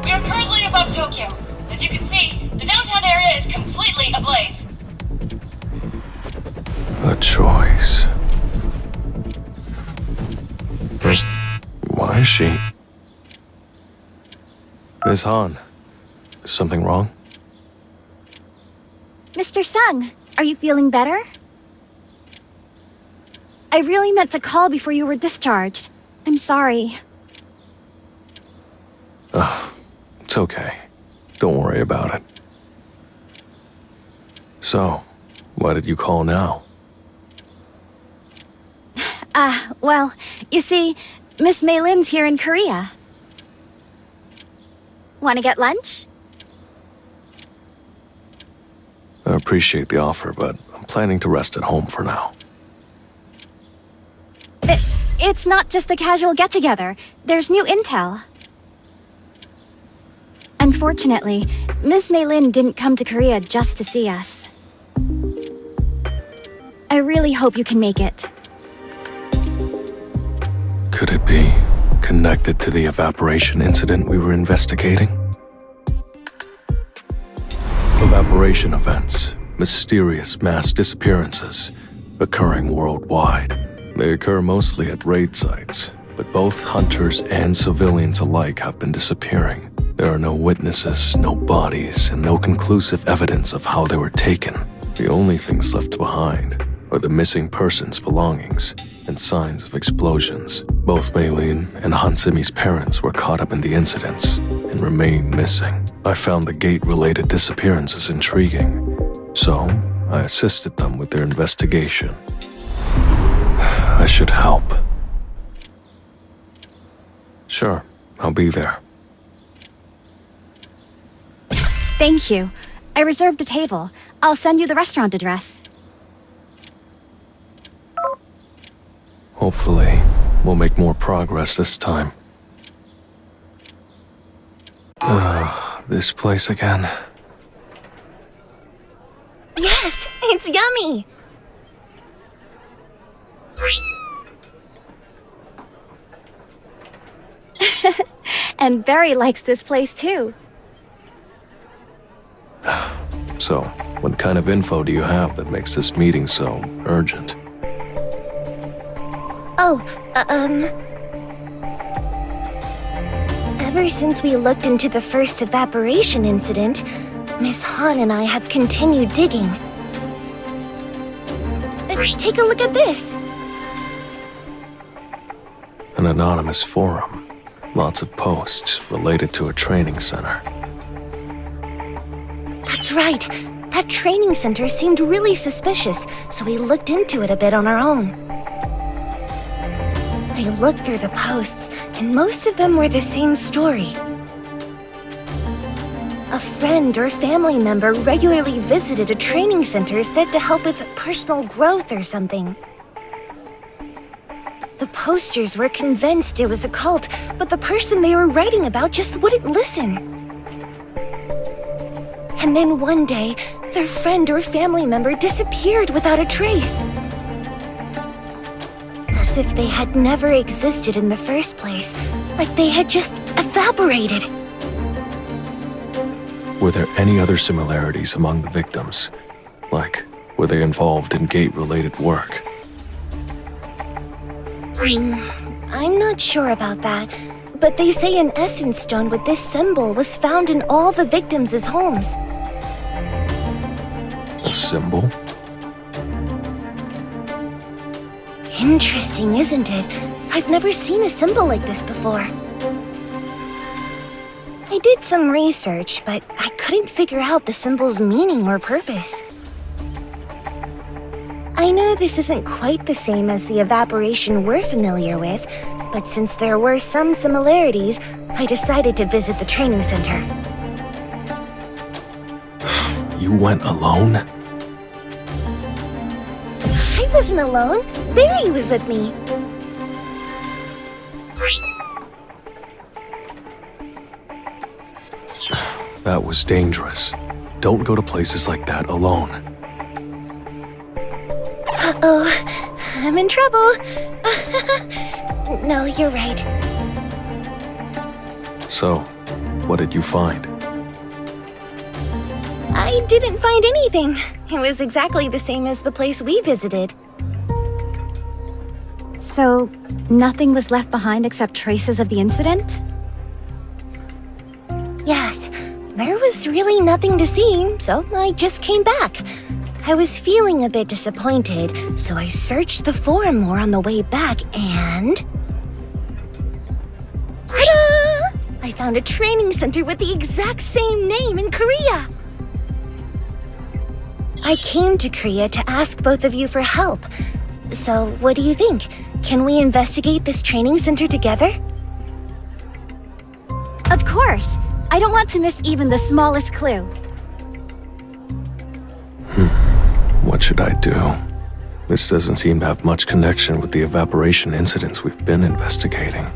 We are currently above Tokyo. As you can see, the downtown area is completely ablaze. A choice. Why is she? Ms. Han, is something wrong? Mr. Sung, are you feeling better? I really meant to call before you were discharged. I'm sorry. It's okay. Don't worry about it. So, why did you call now? Well, you see, Miss Maylin's here in Korea. Want to get lunch? I appreciate the offer, but I'm planning to rest at home for now. It's not just a casual get-together. There's new intel. Unfortunately, Miss Maylin didn't come to Korea just to see us. I really hope you can make it. Could it be connected to the evaporation incident we were investigating? Evaporation events, mysterious mass disappearances, occurring worldwide. They occur mostly at raid sites, but both hunters and civilians alike have been disappearing. There are no witnesses, no bodies, and no conclusive evidence of how they were taken. The only things left behind are the missing person's belongings and signs of explosions. Both Maylin and Hansimi's parents were caught up in the incidents and remain missing. I found the gate-related disappearances intriguing, so I assisted them with their investigation. I should help. Sure, I'll be there. Thank you. I reserved a table. I'll send you the restaurant address. Hopefully, we'll make more progress this time. This place again. Yes, it's yummy! And Barry likes this place too. So, what kind of info do you have that makes this meeting so urgent? Ever since we looked into the first evaporation incident, Miss Han and I have continued digging. Take a look at this! An anonymous forum. Lots of posts related to a training center. That's right. That training center seemed really suspicious, so we looked into it a bit on our own. I looked through the posts, and most of them were the same story. A friend or family member regularly visited a training center said to help with personal growth or something. The posters were convinced it was a cult, but the person they were writing about just wouldn't listen. And then one day, their friend or family member disappeared without a trace. As if they had never existed in the first place, like they had just evaporated. Were there any other similarities among the victims? Like, were they involved in gate-related work? I'm not sure about that, but they say an essence stone with this symbol was found in all the victims' homes. A symbol? Interesting, isn't it? I've never seen a symbol like this before. I did some research, but I couldn't figure out the symbol's meaning or purpose. I know this isn't quite the same as the evaporation we're familiar with, but since there were some similarities, I decided to visit the training center. You went alone? I wasn't alone. Barry was with me. That was dangerous. Don't go to places like that alone. Uh-oh, I'm in trouble. No, you're right. So, What did you find? I didn't find anything. It was exactly the same as the place we visited. So, nothing was left behind except traces of the incident? Yes, there was really nothing to see, so I just came back. I was feeling a bit disappointed, so I searched the forum more on the way back and... Ta-da! I found a training center with the exact same name in Korea. I came to Korea to ask both of you for help. So, what do you think? Can we investigate this training center together? Of course! I don't want to miss even the smallest clue. What should I do? This doesn't seem to have much connection with the evaporation incidents we've been investigating.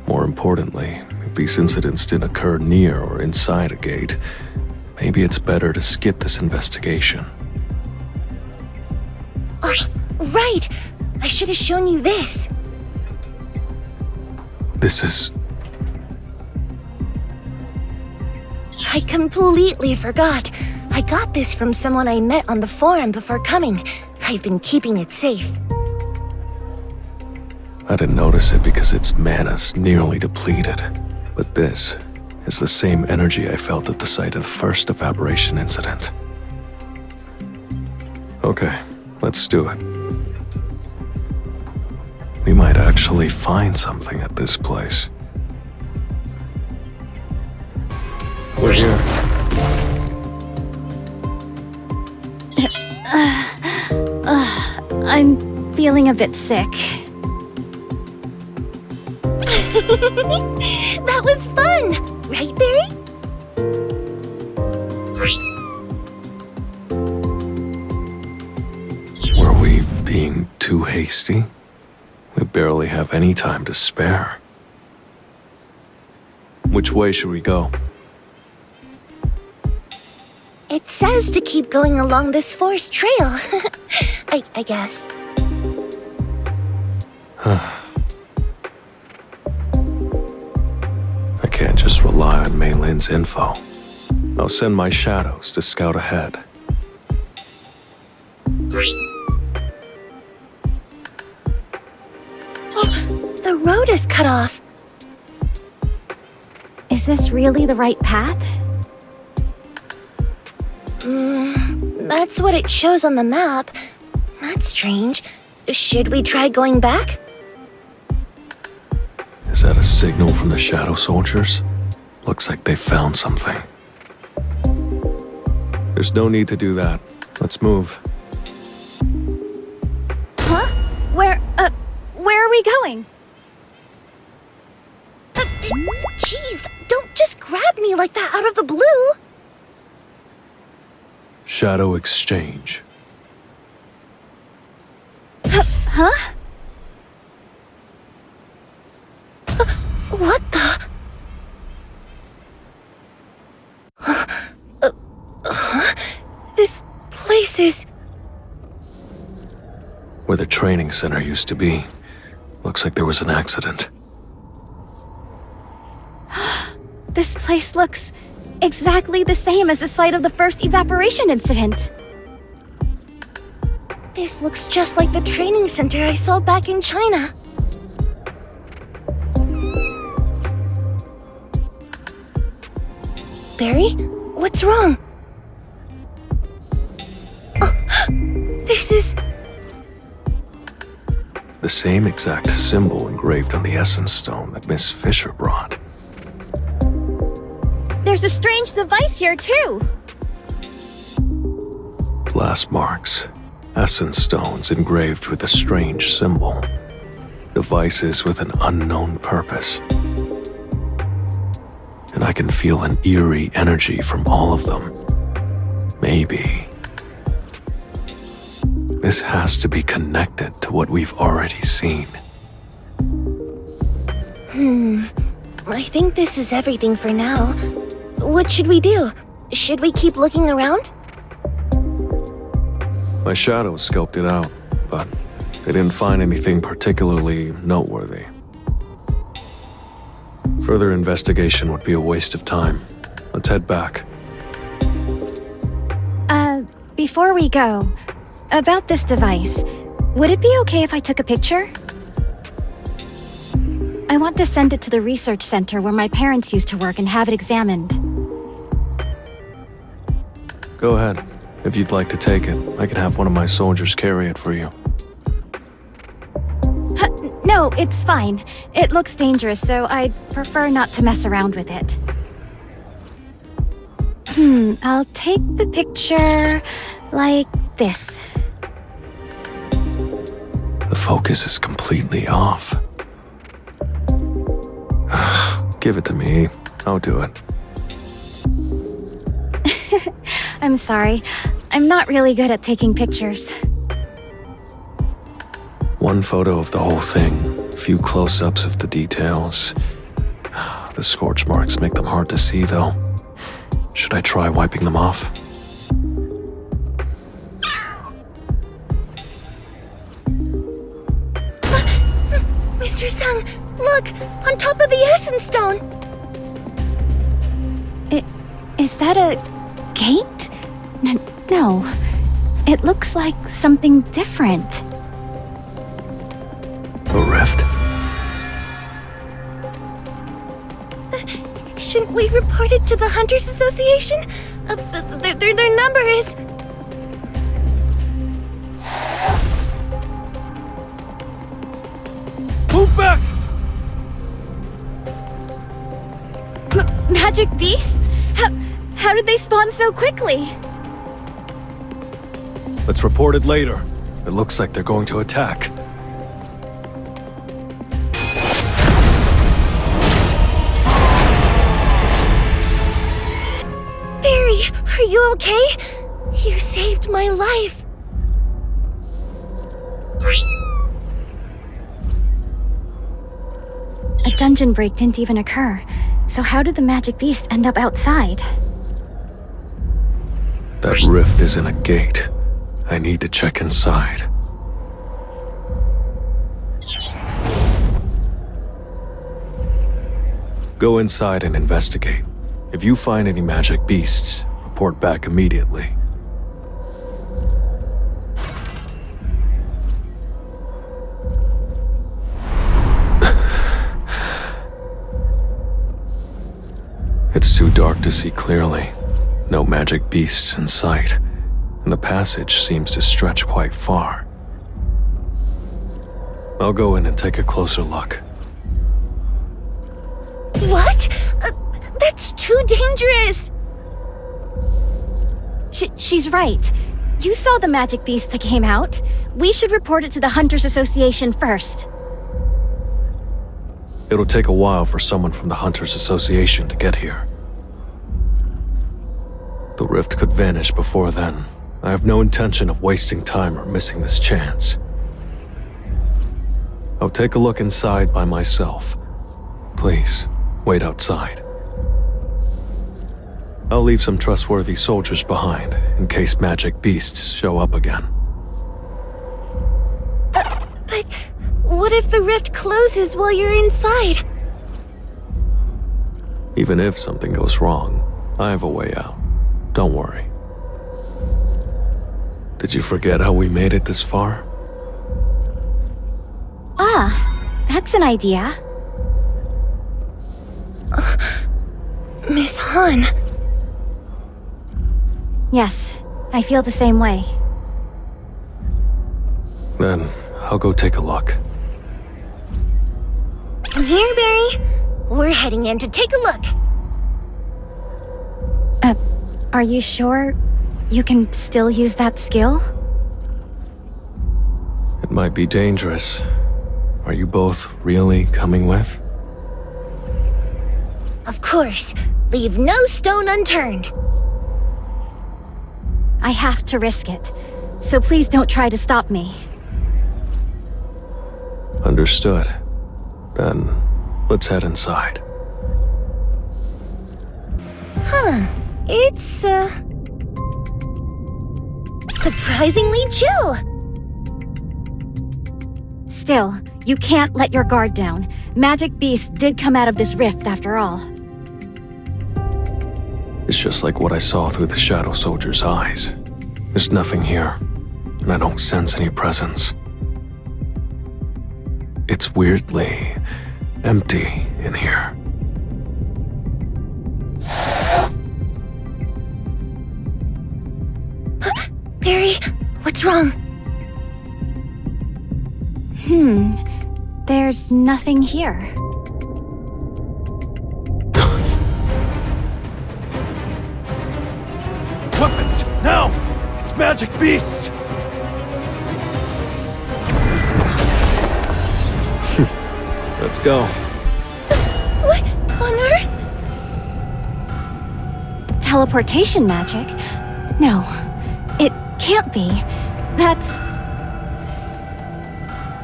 More importantly, if these incidents didn't occur near or inside a gate, maybe it's better to skip this investigation. Oh, right! I should have shown you this. This is... I completely forgot. I got this from someone I met on the forum before coming. I've been keeping it safe. I didn't notice it because its mana's nearly depleted. But this is the same energy I felt at the site of the first evaporation incident. Okay, let's do it. We might actually find something at this place. We're here. I'm feeling a bit sick. That was fun! Right, Barry? Were we being too hasty? We barely have any time to spare. Which way should we go? It says to keep going along this forest trail. I guess. I can't just rely on Mei Lin's info. I'll send my shadows to scout ahead. Oh, the road is cut off. Is this really the right path? That's what it shows on the map. That's strange. Should we try going back? Is that a signal from the shadow soldiers? Looks like they found something. There's no need to do that. Let's move. Huh? Where are we going? Jeez, don't just grab me like that out of the blue. Shadow exchange. Huh? What the? This place is... Where the training center used to be. Looks like there was an accident. This place looks exactly the same as the site of the first evaporation incident. This looks just like the training center I saw back in China. Barry, what's wrong? Oh, this is... The same exact symbol engraved on the essence stone that Miss Fisher brought. There's a strange device here, too. Blast marks. Essence stones engraved with a strange symbol. Devices with an unknown purpose. And I can feel an eerie energy from all of them. Maybe. This has to be connected to what we've already seen. I think this is everything for now. What should we do? Should we keep looking around? My shadows scoped it out, but they didn't find anything particularly noteworthy. Further investigation would be a waste of time. Let's head back. Before we go, about this device, would it be okay if I took a picture? I want to send it to the research center where my parents used to work and have it examined. Go ahead. If you'd like to take it, I can have one of my soldiers carry it for you. No, it's fine. It looks dangerous, so I'd prefer not to mess around with it. I'll take the picture like this. The focus is completely off. Give it to me. I'll do it. I'm sorry. I'm not really good at taking pictures. One photo of the whole thing, a few close-ups of the details. The scorch marks make them hard to see, though. Should I try wiping them off? Mr. Sung, look! On top of the Essence Stone! Is that a gate? No. It looks like something different. A rift? Shouldn't we report it to the Hunters Association? Their number is... Move back! Magic beasts? How did they spawn so quickly? Let's report it later. It looks like they're going to attack. Barry, are you okay? You saved my life. A dungeon break didn't even occur. So how did the magic beast end up outside? That rift isn't a gate. I need to check inside. Go inside and investigate. If you find any magic beasts, report back immediately. It's too dark to see clearly. No magic beasts in sight, and the passage seems to stretch quite far. I'll go in and take a closer look. What? That's too dangerous! She's right. You saw the magic beast that came out. We should report it to the Hunters Association first. It'll take a while for someone from the Hunters Association to get here. The rift could vanish before then. I have no intention of wasting time or missing this chance. I'll take a look inside by myself. Please, wait outside. I'll leave some trustworthy soldiers behind, in case magic beasts show up again. But what if the rift closes while you're inside? Even if something goes wrong, I have a way out. Don't worry. Did you forget how we made it this far? Ah, that's an idea. Miss Han. Yes, I feel the same way. Then, I'll go take a look. Come here, Barry. We're heading in to take a look. Are you sure you can still use that skill? It might be dangerous. Are you both really coming with? Of course. Leave no stone unturned. I have to risk it, so please don't try to stop me. Understood. Then, let's head inside. Huh. It's, surprisingly chill. Still, You can't let your guard down. Magic beasts did come out of this rift after all. It's just like what I saw through the Shadow Soldier's eyes. There's nothing here, and I don't sense any presence. It's weirdly empty in here. Barry, what's wrong? There's nothing here. Weapons! Now! It's magic beasts! Let's go. What on earth? Teleportation magic? No, it can't be. That's...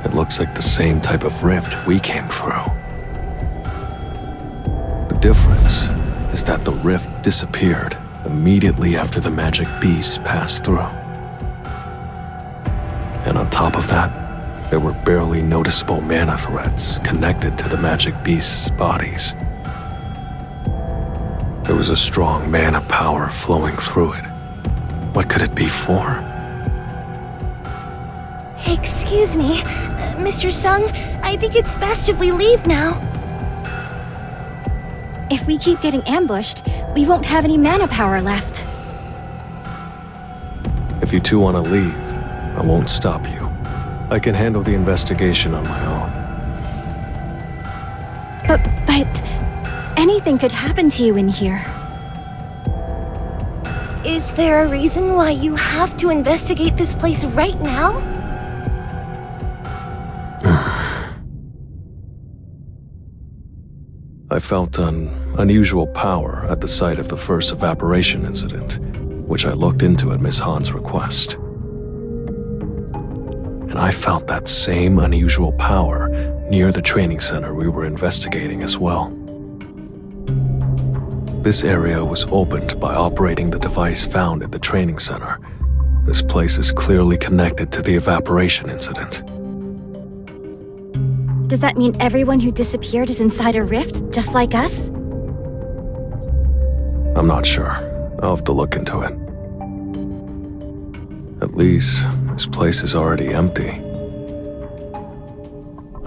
It looks like the same type of rift we came through. The difference is that the rift disappeared immediately after the magic beasts passed through. And on top of that, there were barely noticeable mana threads connected to the magic beasts' bodies. There was a strong mana power flowing through it. What could it be for? Excuse me, Mr. Sung, I think it's best if we leave now. If we keep getting ambushed, we won't have any mana power left. If you two want to leave, I won't stop you. I can handle the investigation on my own. But anything could happen to you in here. Is there a reason why you have to investigate this place right now? I felt an unusual power at the site of the first evaporation incident, which I looked into at Miss Han's request. And I felt that same unusual power near the training center we were investigating as well. This area was opened by operating the device found at the training center. This place is clearly connected to the evaporation incident. Does that mean everyone who disappeared is inside a rift, just like us? I'm not sure. I'll have to look into it. At least, this place is already empty.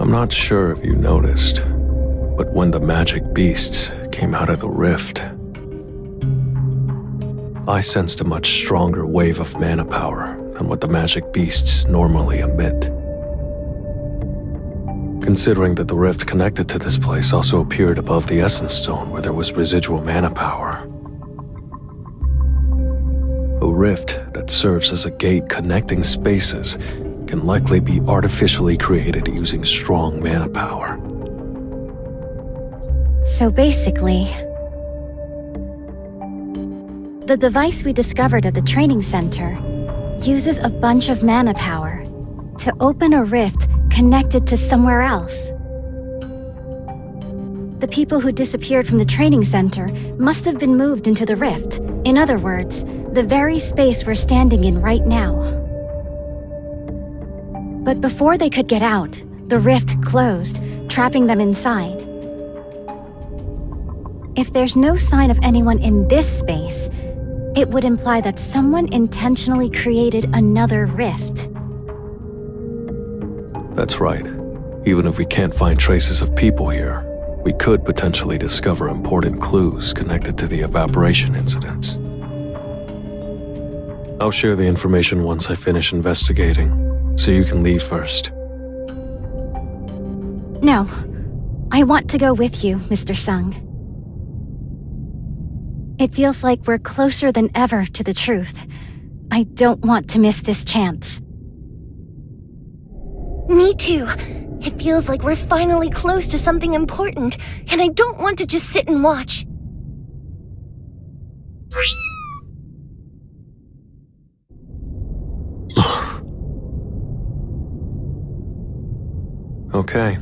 I'm not sure if you noticed, but when the magic beasts came out of the rift, I sensed a much stronger wave of mana power than what the magic beasts normally emit. Considering that the rift connected to this place also appeared above the Essence Stone where there was residual mana power. A rift that serves as a gate connecting spaces can likely be artificially created using strong mana power. So basically, the device we discovered at the training center uses a bunch of mana power to open a rift connected to somewhere else. The people who disappeared from the training center must have been moved into the rift. In other words, the very space we're standing in right now. But before they could get out, the rift closed, trapping them inside. If there's no sign of anyone in this space, it would imply that someone intentionally created another rift. That's right. Even if we can't find traces of people here, we could potentially discover important clues connected to the evaporation incidents. I'll share the information once I finish investigating, so you can leave first. No, I want to go with you, Mr. Sung. It feels like we're closer than ever to the truth. I don't want to miss this chance. Me too. It feels like we're finally close to something important, and I don't want to just sit and watch. Okay,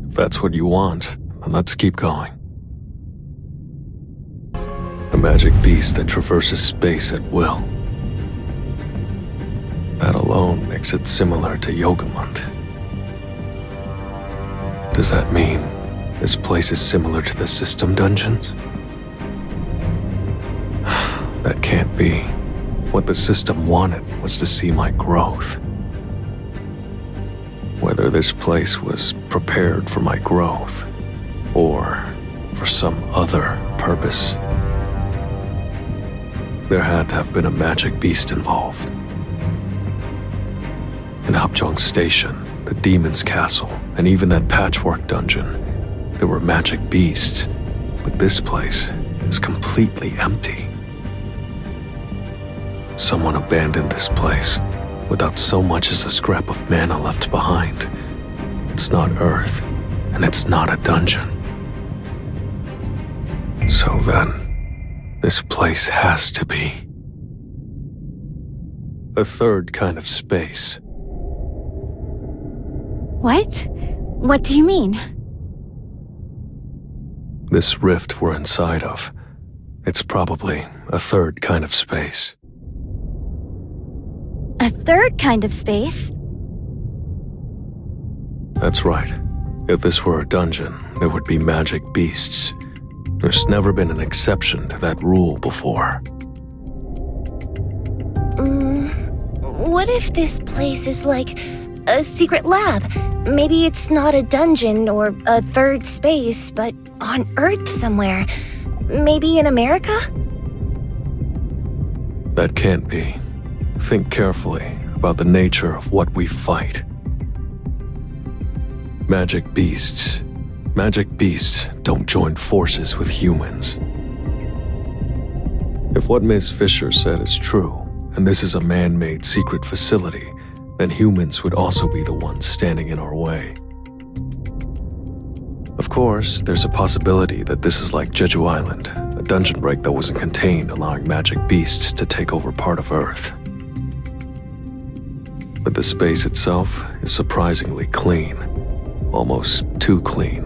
if that's what you want, then let's keep going. A magic beast that traverses space at will. That alone makes it similar to Yogamont. Does that mean this place is similar to the system dungeons? That can't be. What the system wanted was to see my growth. Whether this place was prepared for my growth, or for some other purpose. There had to have been a magic beast involved. In Hapjeong Station, the Demon's Castle, and even that patchwork dungeon, there were magic beasts, but this place is completely empty. Someone abandoned this place without so much as a scrap of mana left behind. It's not Earth, and it's not a dungeon. So then, this place has to be a third kind of space. What? What do you mean? This rift we're inside of, it's probably a third kind of space. A third kind of space? That's right. If this were a dungeon, there would be magic beasts. There's never been an exception to that rule before. What if this place is like a secret lab? Maybe it's not a dungeon or a third space, but on Earth somewhere. Maybe in America? That can't be. Think carefully about the nature of what we fight. Magic beasts. Magic beasts don't join forces with humans. If what Ms. Fisher said is true, and this is a man-made secret facility, then humans would also be the ones standing in our way. Of course, there's a possibility that this is like Jeju Island, a dungeon break that wasn't contained, allowing magic beasts to take over part of Earth. But the space itself is surprisingly clean. Almost too clean.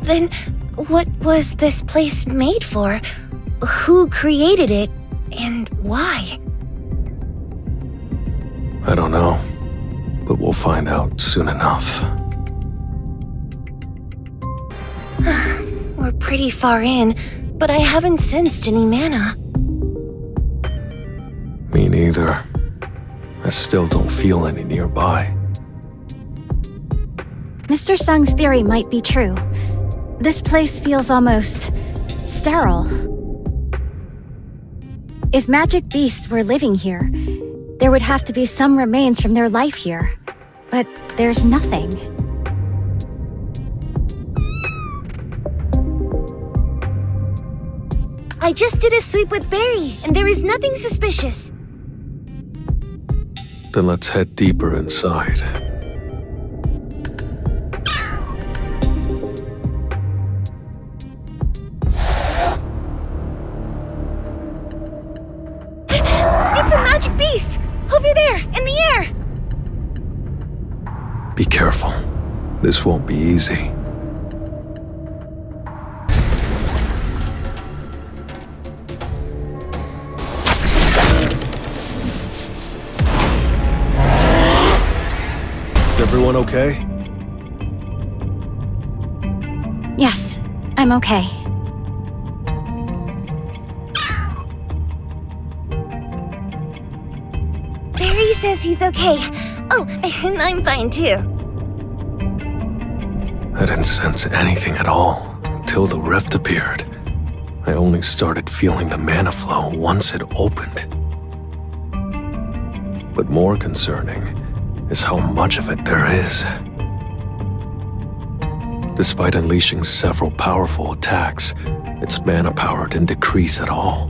Then what was this place made for? Who created it, and why? I don't know, but we'll find out soon enough. We're pretty far in, but I haven't sensed any mana. Me neither. I still don't feel any nearby. Mr. Sung's theory might be true. This place feels almost sterile. If magic beasts were living here, there would have to be some remains from their life here. But there's nothing. I just did a sweep with Barry, and there is nothing suspicious. Then let's head deeper inside. It's a magic beast! Over there, in the air! Be careful. This won't be easy. Is everyone okay? Yes, I'm okay. Barry says he's okay. Oh, and I'm fine too. I didn't sense anything at all until the rift appeared. I only started feeling the mana flow once it opened. But more concerning is how much of it there is. Despite unleashing several powerful attacks, its mana power didn't decrease at all.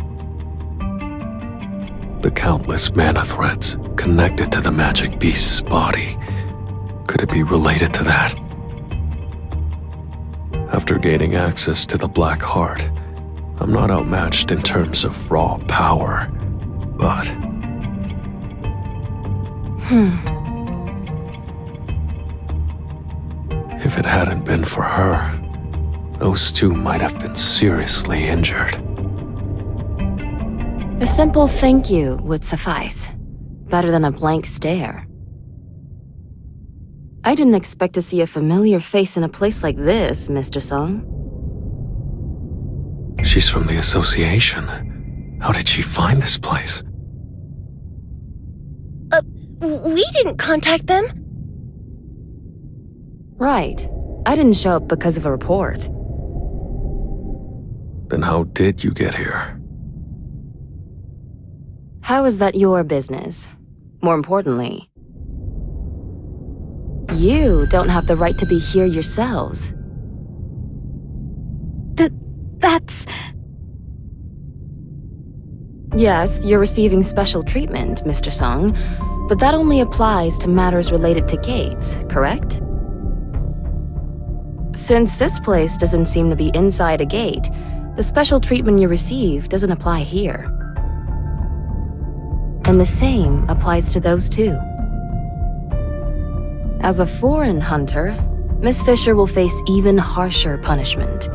The countless mana threads connected to the magic beast's body. Could it be related to that? After gaining access to the Black Heart, I'm not outmatched in terms of raw power, but... If it hadn't been for her, those two might have been seriously injured. A simple thank you would suffice. Better than a blank stare. I didn't expect to see a familiar face in a place like this, Mr. Sung. She's from the association. How did she find this place? We didn't contact them. Right. I didn't show up because of a report. Then how did you get here? How is that your business? More importantly, you don't have the right to be here yourselves. That's... Yes, you're receiving special treatment, Mr. Sung, but that only applies to matters related to gates, correct? Since this place doesn't seem to be inside a gate, the special treatment you receive doesn't apply here. And the same applies to those two. As a foreign hunter, Miss Fisher will face even harsher punishment.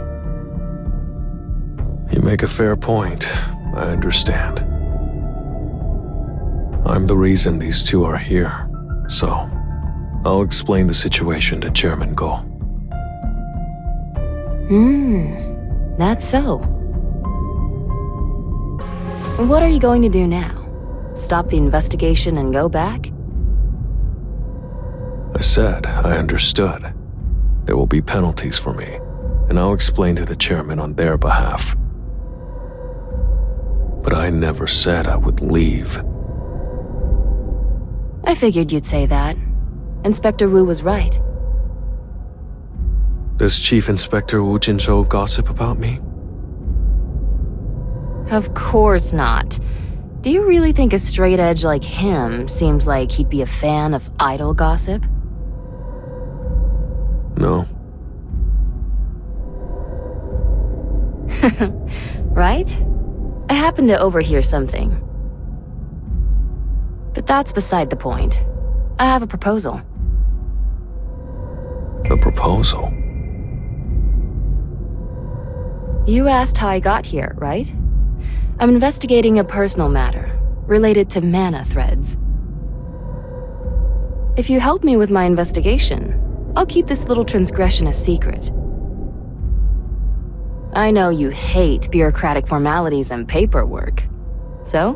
You make a fair point. I understand. I'm the reason these two are here, so I'll explain the situation to Chairman Go. That's so. What are you going to do now? Stop the investigation and go back? I said I understood. There will be penalties for me, and I'll explain to the chairman on their behalf. But I never said I would leave. I figured you'd say that. Inspector Wu was right. Does Chief Inspector Wu Jinzhou gossip about me? Of course not. Do you really think a straight edge like him seems like he'd be a fan of idle gossip? No. Right? I happened to overhear something. But that's beside the point. I have a proposal. A proposal? You asked how I got here, right? I'm investigating a personal matter, related to mana threads. If you help me with my investigation, I'll keep this little transgression a secret. I know you hate bureaucratic formalities and paperwork. So?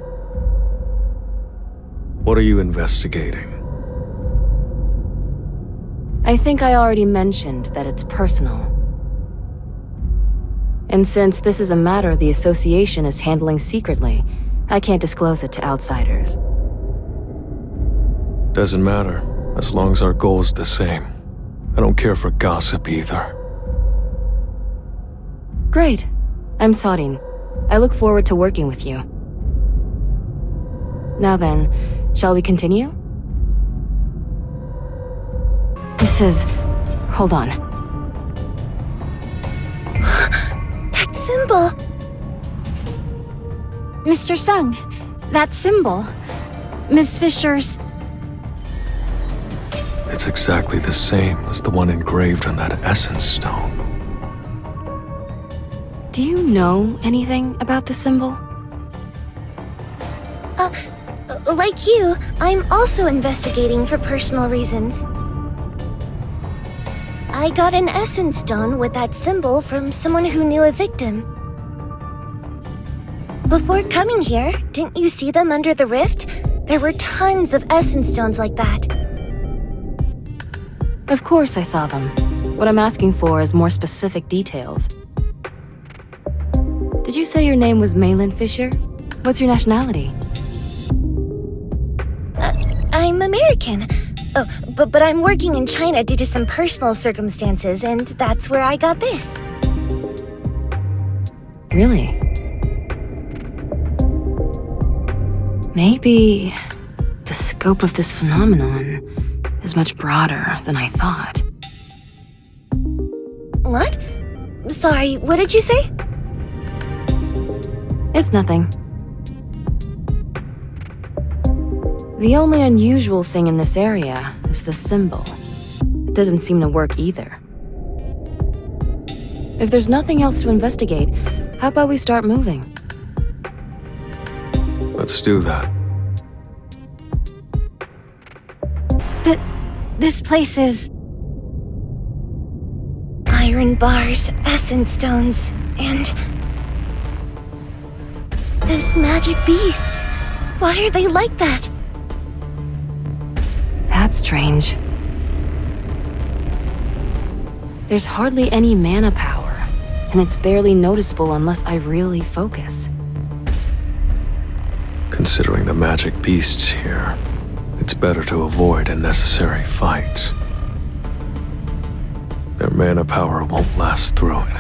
What are you investigating? I think I already mentioned that it's personal. And since this is a matter the association is handling secretly, I can't disclose it to outsiders. Doesn't matter, as long as our goal is the same. I don't care for gossip either. Great. I'm Sodin. I look forward to working with you. Now then, shall we continue? This is... Hold on. That symbol! Mr. Sung, that symbol. Miss Fisher's... It's exactly the same as the one engraved on that essence stone. Do you know anything about the symbol? Like you, I'm also investigating for personal reasons. I got an essence stone with that symbol from someone who knew a victim. Before coming here, didn't you see them under the rift? There were tons of essence stones like that. Of course I saw them. What I'm asking for is more specific details. Did you say your name was Malin Fisher? What's your nationality? I'm American. Oh, but I'm working in China due to some personal circumstances, and that's where I got this. Really? Maybe the scope of this phenomenon is much broader than I thought. What? Sorry, what did you say? It's nothing. The only unusual thing in this area is the symbol. It doesn't seem to work either. If there's nothing else to investigate, how about we start moving? Let's do that. This place is... Iron bars, essence stones, and... those magic beasts. Why are they like that? That's strange. There's hardly any mana power, and it's barely noticeable unless I really focus. Considering the magic beasts here, it's better to avoid unnecessary fights. Their mana power won't last through it.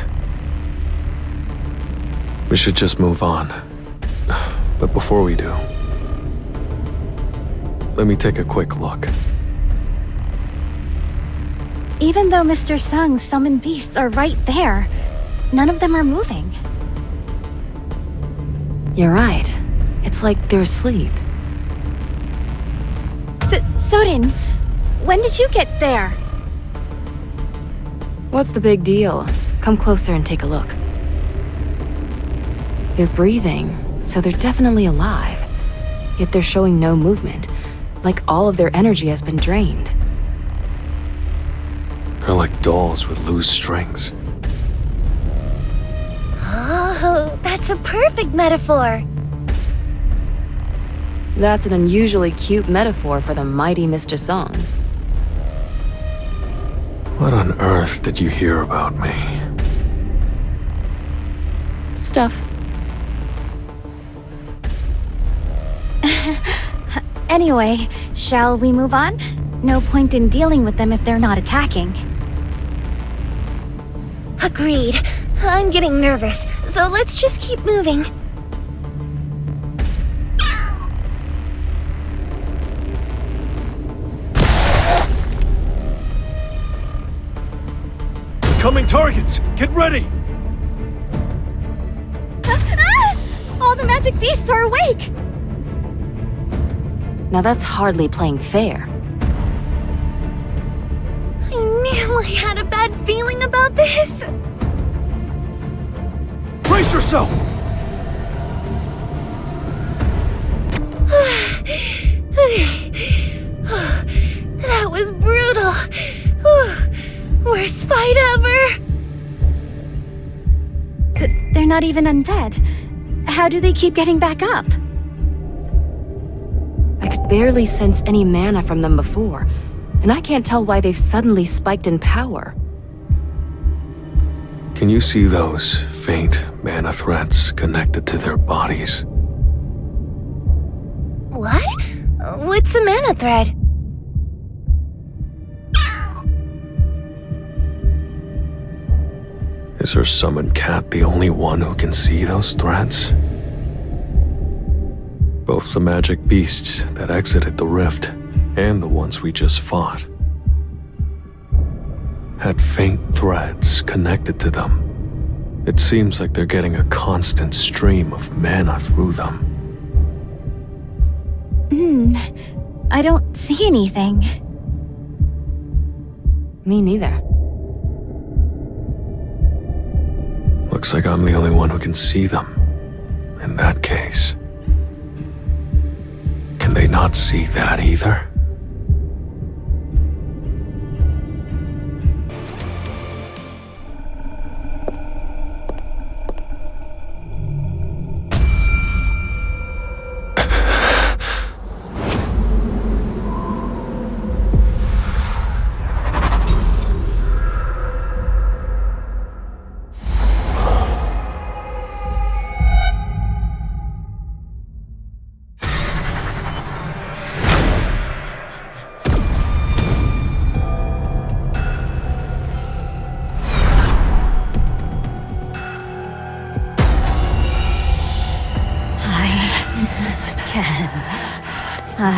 We should just move on. But before we do, let me take a quick look. Even though Mr. Sung's summoned beasts are right there, none of them are moving. You're right. It's like they're asleep. Sorin, when did you get there? What's the big deal? Come closer and take a look. They're breathing, so they're definitely alive. Yet they're showing no movement, like all of their energy has been drained. They're like dolls with loose strings. Oh, that's a perfect metaphor. That's an unusually cute metaphor for the mighty Mr. Sung. What on earth did you hear about me? Stuff. Anyway, shall we move on? No point in dealing with them if they're not attacking. Agreed. I'm getting nervous, so let's just keep moving. Coming targets! Get ready! All the magic beasts are awake! Now that's hardly playing fair. I knew I had a bad feeling about this. Brace yourself! That was brutal. Worst fight ever. They're not even undead. How do they keep getting back up? I could barely sense any mana from them before, and I can't tell why they've suddenly spiked in power. Can you see those faint mana threads connected to their bodies? What? What's a mana thread? Is her summoned cat the only one who can see those threads? Both the magic beasts that exited the rift and the ones we just fought had faint threads connected to them. It seems like they're getting a constant stream of mana through them. I don't see anything. Me neither. Looks like I'm the only one who can see them. In that case, can they not see that either? I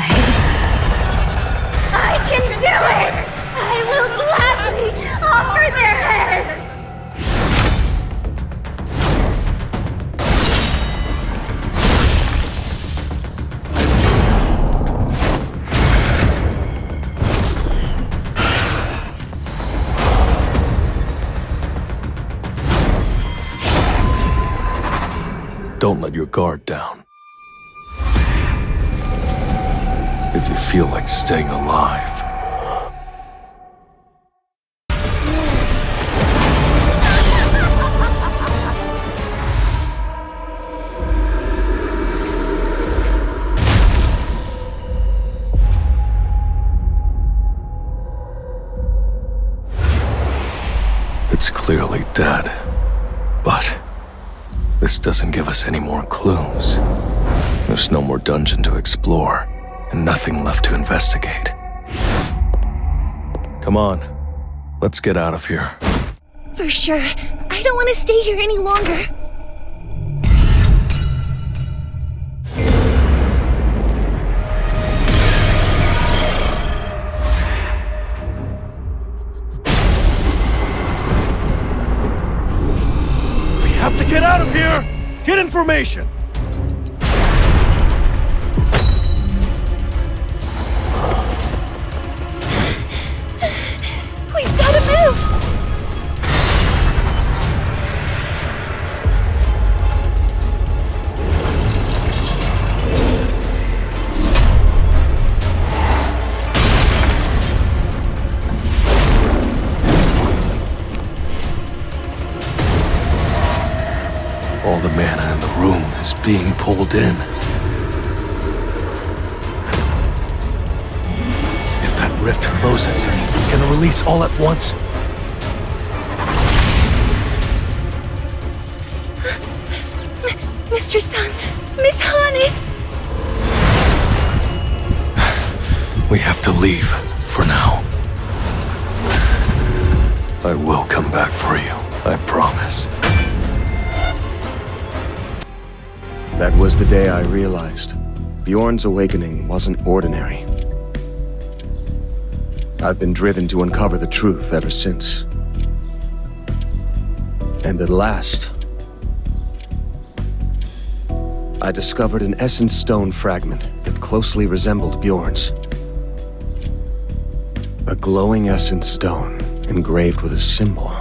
can do it! I will gladly offer their heads! Don't let your guard down. If you feel like staying alive, clearly dead. But this doesn't give us any more clues. There's no more dungeon to explore, and nothing left to investigate. Come on, let's get out of here. For sure. I don't want to stay here any longer. We have to get out of here! Get information! We've got to move! All the mana in the room is being pulled in. If that rift closes, it's gonna release all at once. Mr. Sung, Miss Han is... We have to leave, for now. I will come back for you, I promise. That was the day I realized Bjorn's awakening wasn't ordinary. I've been driven to uncover the truth ever since. And at last, I discovered an essence stone fragment that closely resembled Bjorn's. A glowing essence stone engraved with a symbol.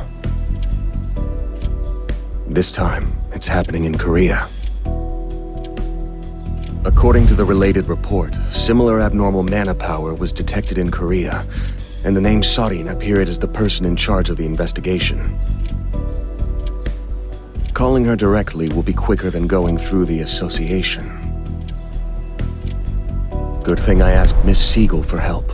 This time, it's happening in Korea. According to the related report, similar abnormal mana power was detected in Korea, and the name Sorin appeared as the person in charge of the investigation. Calling her directly will be quicker than going through the association. Good thing I asked Miss Siegel for help.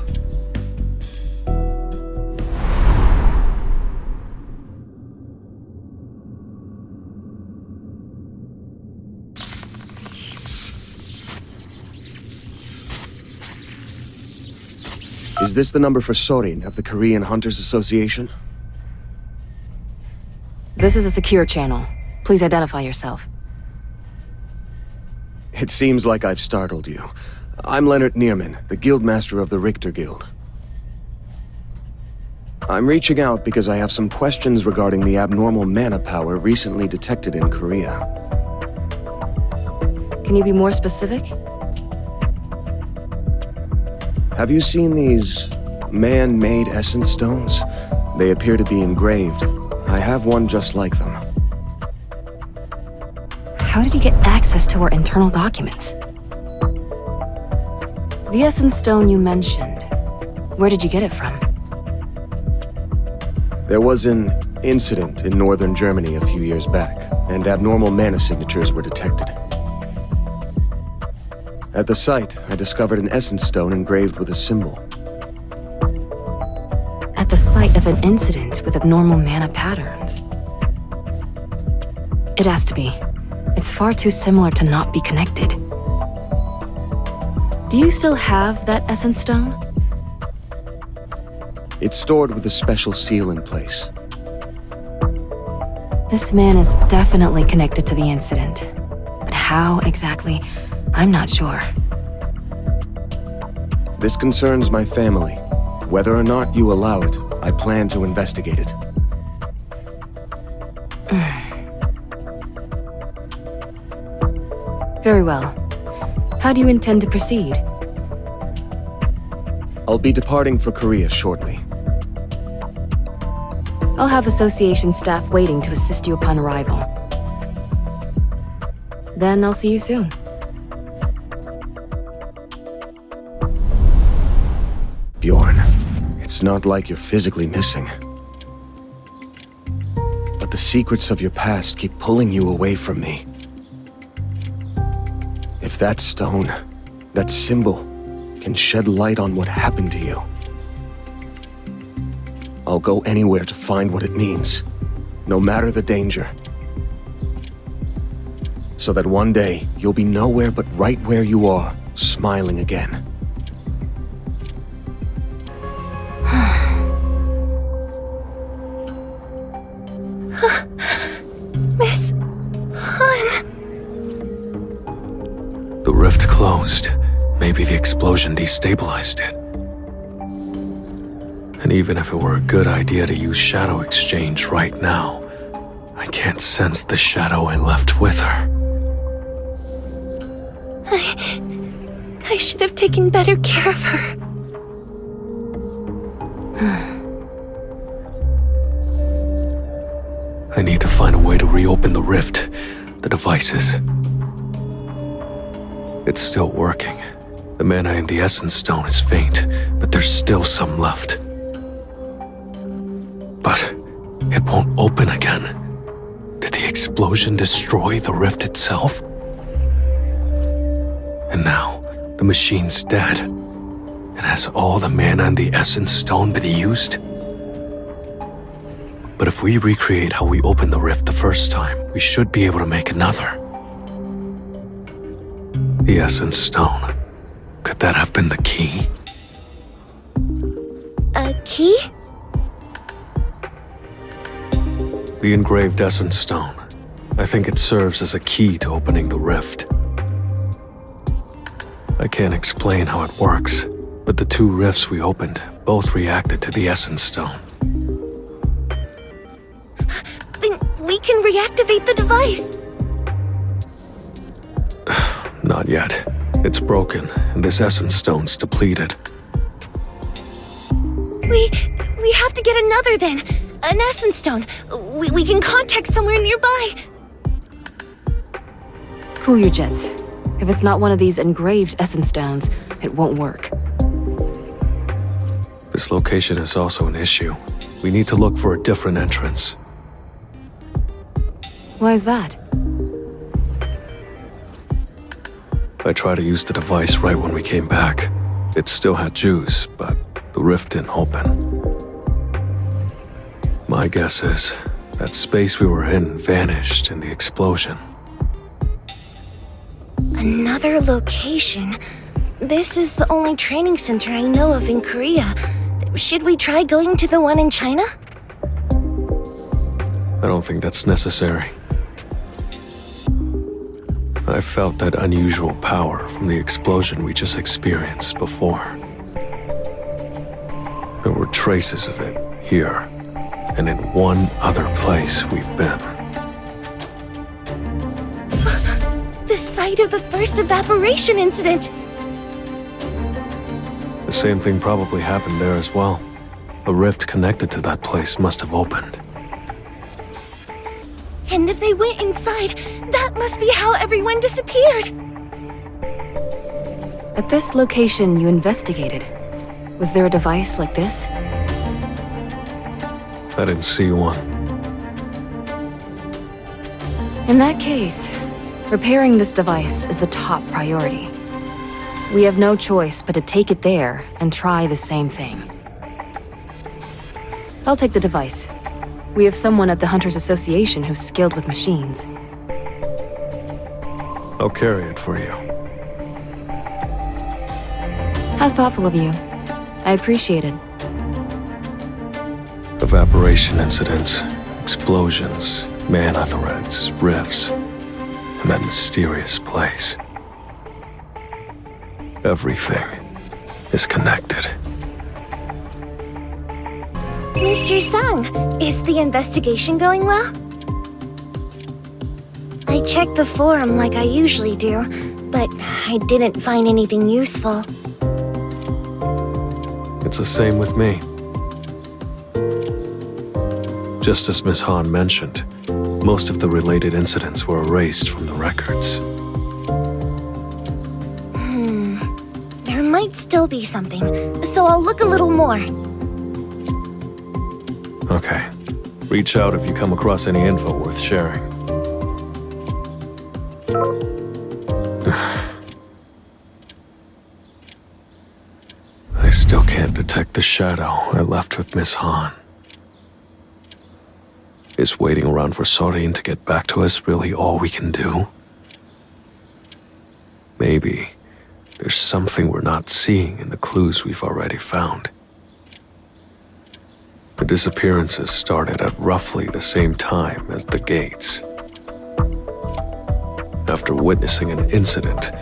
Is this the number for Sorin of the Korean Hunters Association? This is a secure channel. Please identify yourself. It seems like I've startled you. I'm Leonard Neerman, the Guildmaster of the Richter Guild. I'm reaching out because I have some questions regarding the abnormal mana power recently detected in Korea. Can you be more specific? Have you seen these man-made essence stones? They appear to be engraved. I have one just like them. How did you get access to our internal documents? The essence stone you mentioned, where did you get it from? There was an incident in northern Germany a few years back, and abnormal mana signatures were detected. At the site, I discovered an essence stone engraved with a symbol. At the site of an incident with abnormal mana patterns. It has to be. It's far too similar to not be connected. Do you still have that essence stone? It's stored with a special seal in place. This man is definitely connected to the incident. But how exactly? I'm not sure. This concerns my family. Whether or not you allow it, I plan to investigate it. Very well. How do you intend to proceed? I'll be departing for Korea shortly. I'll have association staff waiting to assist you upon arrival. Then I'll see you soon. Bjorn, it's not like you're physically missing. But the secrets of your past keep pulling you away from me. If that stone, that symbol, can shed light on what happened to you, I'll go anywhere to find what it means. no matter the danger. So that one day, you'll be nowhere but right where you are, smiling again. Miss Han. The rift closed. Maybe the explosion destabilized it. And even if it were a good idea to use shadow exchange right now, I can't sense the shadow I left with her. I should have taken better care of her. I need to find a way to reopen the rift, the devices. It's still working. The mana in the Essence Stone is faint, but there's still some left. But it won't open again. Did the explosion destroy the rift itself? And now, the machine's dead. And has all the mana in the Essence Stone been used? But if we recreate how we opened the rift the first time, we should be able to make another. The Essence Stone. Could that have been the key? A key? The engraved Essence Stone. I think it serves as a key to opening the rift. I can't explain how it works, but the two rifts we opened both reacted to the Essence Stone. Then we can reactivate the device. Not yet. It's broken, and this Essence Stone's depleted. We have to get another then. An Essence Stone. We can contact somewhere nearby. Cool your jets. If it's not one of these engraved Essence Stones, it won't work. This location is also an issue. We need to look for a different entrance. Why is that? I tried to use the device right when we came back. It still had juice, but the rift didn't open. My guess is that space we were in vanished in the explosion. Another location? This is the only training center I know of in Korea. Should we try going to the one in China? I don't think that's necessary. I felt that unusual power from the explosion we just experienced before. There were traces of it here, and in one other place we've been. The site of the first evaporation incident! The same thing probably happened there as well. A rift connected to that place must have opened. And if they went inside, that must be how everyone disappeared! At this location you investigated, was there a device like this? I didn't see one. In that case, repairing this device is the top priority. We have no choice but to take it there and try the same thing. I'll take the device. We have someone at the Hunters Association who's skilled with machines. I'll carry it for you. How thoughtful of you. I appreciate it. Evaporation incidents, explosions, mana threads, rifts, and that mysterious place. Everything is connected. Mr. Sung, is the investigation going well? I checked the forum like I usually do, but I didn't find anything useful. It's the same with me. Just as Miss Han mentioned, most of the related incidents were erased from the records. There might still be something, so I'll look a little more. Okay. Reach out if you come across any info worth sharing. I still can't detect the shadow I left with Miss Han. Is waiting around for Sorin to get back to us really all we can do? Maybe there's something we're not seeing in the clues we've already found. The disappearances started at roughly the same time as the gates. After witnessing an incident,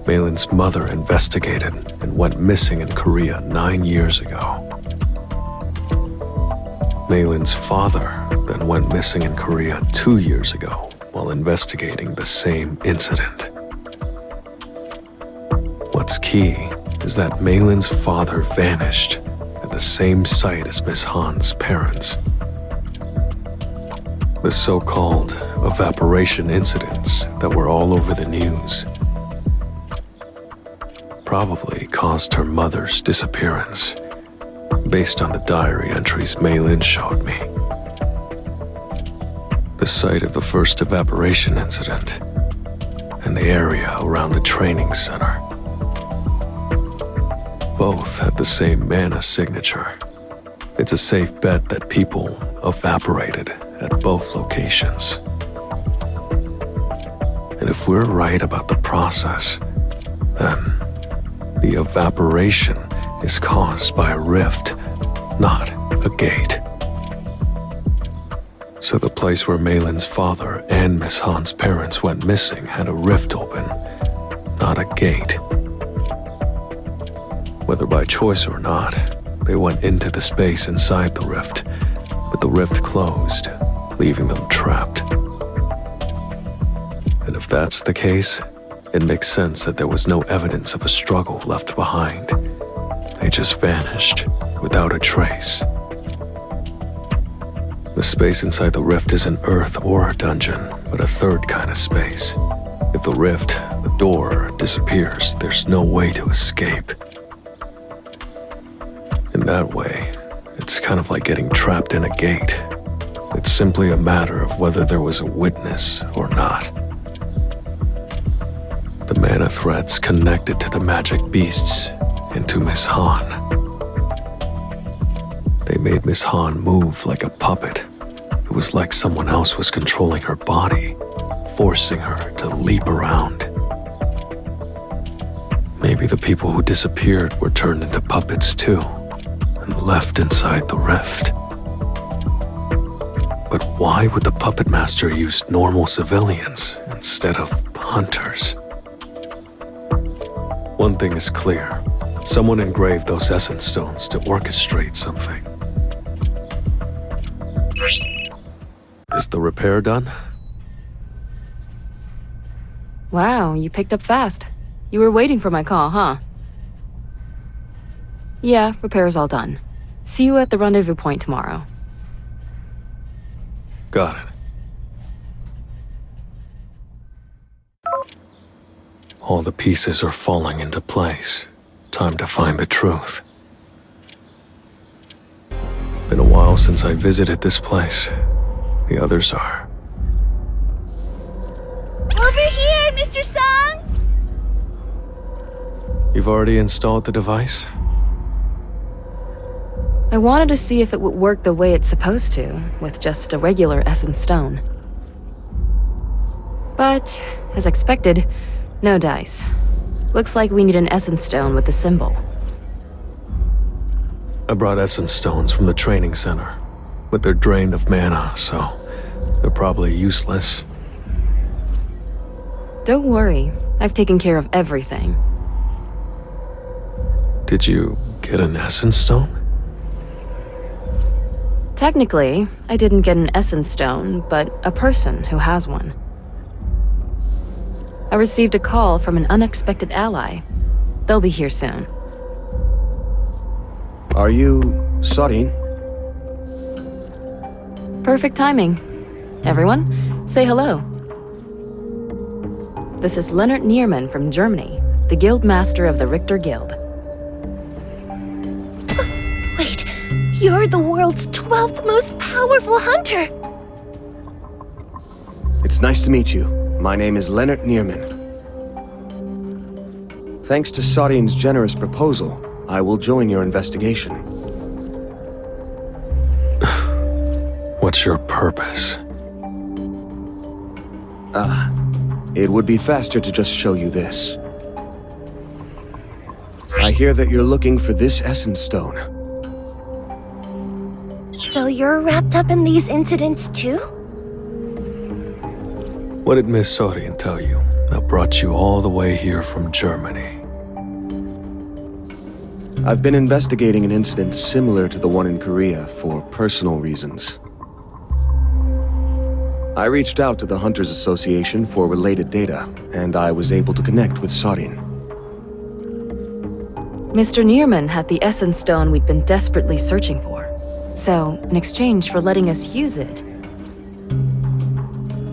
Malin's mother investigated and went missing in Korea 9 years ago. Malin's father then went missing in Korea 2 years ago while investigating the same incident. What's key is that Malin's father vanished at the same site as Miss Han's parents. The so-called evaporation incidents that were all over the news probably caused her mother's disappearance, based on the diary entries Malin showed me. The site of the first evaporation incident and the area around the training center both had the same mana signature. It's a safe bet that people evaporated at both locations. And if we're right about the process, then the evaporation is caused by a rift, not a gate. So the place where Malin's father and Miss Han's parents went missing had a rift open, not a gate. Whether by choice or not, they went into the space inside the rift, but the rift closed, leaving them trapped. And if that's the case, it makes sense that there was no evidence of a struggle left behind. They just vanished, without a trace. The space inside the rift isn't Earth or a dungeon, but a third kind of space. If the rift, the door, disappears, there's no way to escape. In that way, it's kind of like getting trapped in a gate. It's simply a matter of whether there was a witness or not. The mana threads connected to the magic beasts and to Miss Han. They made Miss Han move like a puppet. It was like someone else was controlling her body, forcing her to leap around. Maybe the people who disappeared were turned into puppets too, and left inside the rift. But why would the puppet master use normal civilians instead of hunters? One thing is clear. Someone engraved those essence stones to orchestrate something. Is the repair done? Wow, you picked up fast. You were waiting for my call, huh? Yeah, repair's all done. See you at the rendezvous point tomorrow. Got it. All the pieces are falling into place. Time to find the truth. Been a while since I visited this place. The others are. Over here, Mr. Sung! You've already installed the device? I wanted to see if it would work the way it's supposed to, with just a regular essence stone. But, as expected, no dice. Looks like we need an essence stone with the symbol. I brought essence stones from the training center, but they're drained of mana, so they're probably useless. Don't worry, I've taken care of everything. Did you get an essence stone? Technically, I didn't get an essence stone, but a person who has one. I received a call from an unexpected ally. They'll be here soon. Are you Sorin? Perfect timing. Everyone, say hello. This is Leonard Nierman from Germany, the Guild Master of the Richter Guild. Wait, you're the world's 12th most powerful hunter! It's nice to meet you. My name is Leonard Nierman. Thanks to Sorin's generous proposal, I will join your investigation. What's your purpose? It would be faster to just show you this. I hear that you're looking for this Essence Stone. So you're wrapped up in these incidents too? What did Miss Sorin tell you that brought you all the way here from Germany? I've been investigating an incident similar to the one in Korea for personal reasons. I reached out to the Hunters Association for related data, and I was able to connect with Sorin. Mr. Neerman had the Essence Stone we'd been desperately searching for. So, in exchange for letting us use it,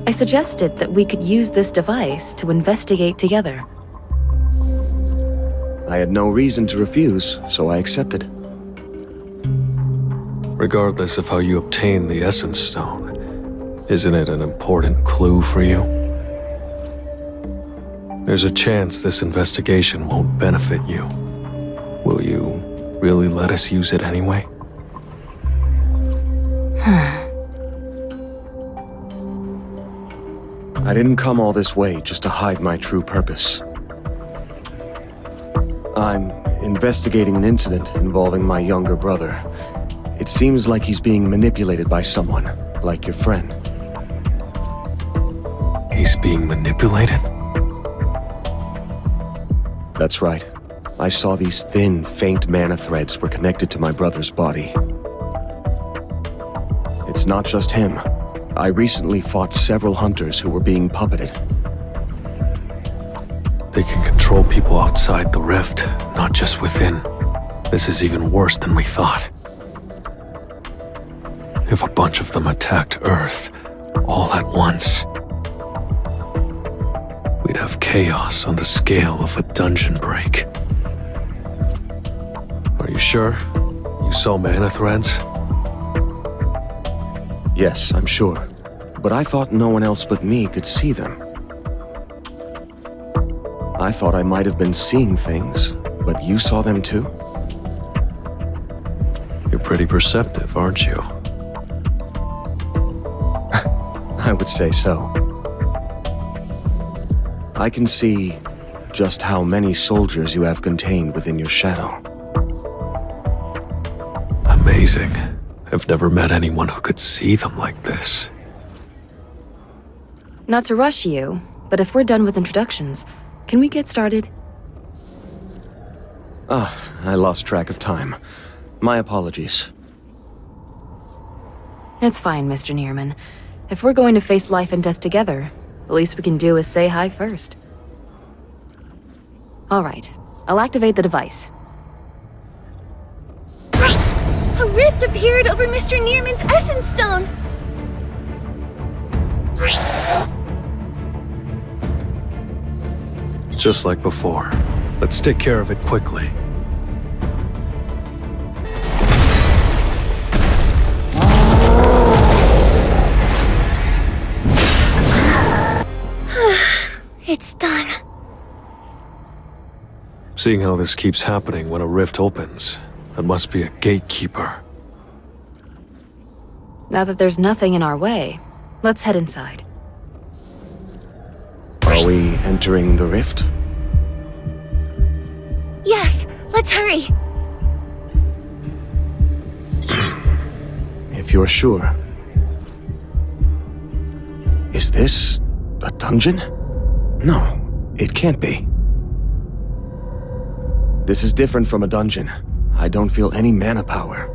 I suggested that we could use this device to investigate together. I had no reason to refuse, so I accepted. Regardless of how you obtain the Essence Stone, isn't it an important clue for you? There's a chance this investigation won't benefit you. Will you really let us use it anyway? I didn't come all this way just to hide my true purpose. I'm investigating an incident involving my younger brother. It seems like he's being manipulated by someone, like your friend. He's being manipulated? That's right. I saw these thin, faint mana threads were connected to my brother's body. It's not just him. I recently fought several hunters who were being puppeted. They can control people outside the rift, not just within. This is even worse than we thought. If a bunch of them attacked Earth, all at once, we'd have chaos on the scale of a dungeon break. Are you sure? You saw mana threads? Yes, I'm sure. But I thought no one else but me could see them. I thought I might have been seeing things, but you saw them too? You're pretty perceptive, aren't you? I would say so. I can see just how many soldiers you have contained within your shadow. Amazing. I've never met anyone who could see them like this. Not to rush you, but if we're done with introductions, can we get started? I lost track of time. My apologies. It's fine, Mr. Neerman. If we're going to face life and death together, the least we can do is say hi first. All right, I'll activate the device. A rift appeared over Mr. Neerman's Essence Stone! Just like before. Let's take care of it quickly. It's done. Seeing how this keeps happening when a rift opens, it must be a gatekeeper. Now that there's nothing in our way, let's head inside. Are we entering the rift? Yes, let's hurry. If you're sure. Is this a dungeon? No, it can't be. This is different from a dungeon. I don't feel any mana power.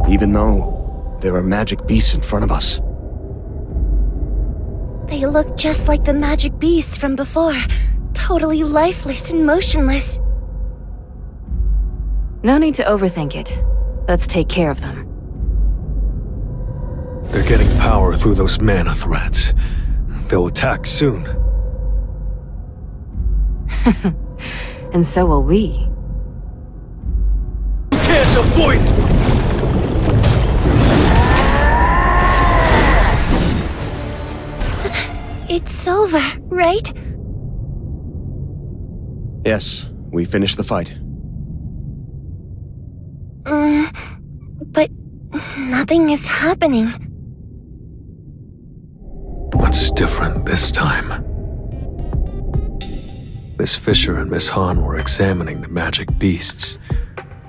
Even though there are magic beasts in front of us. They look just like the magic beasts from before. Totally lifeless and motionless. No need to overthink it. Let's take care of them. They're getting power through those mana threads. They'll attack soon. And so will we. You can't avoid it! It's over, right? Yes, we finished the fight. But nothing is happening. What's different this time? Miss Fisher and Miss Han were examining the magic beasts.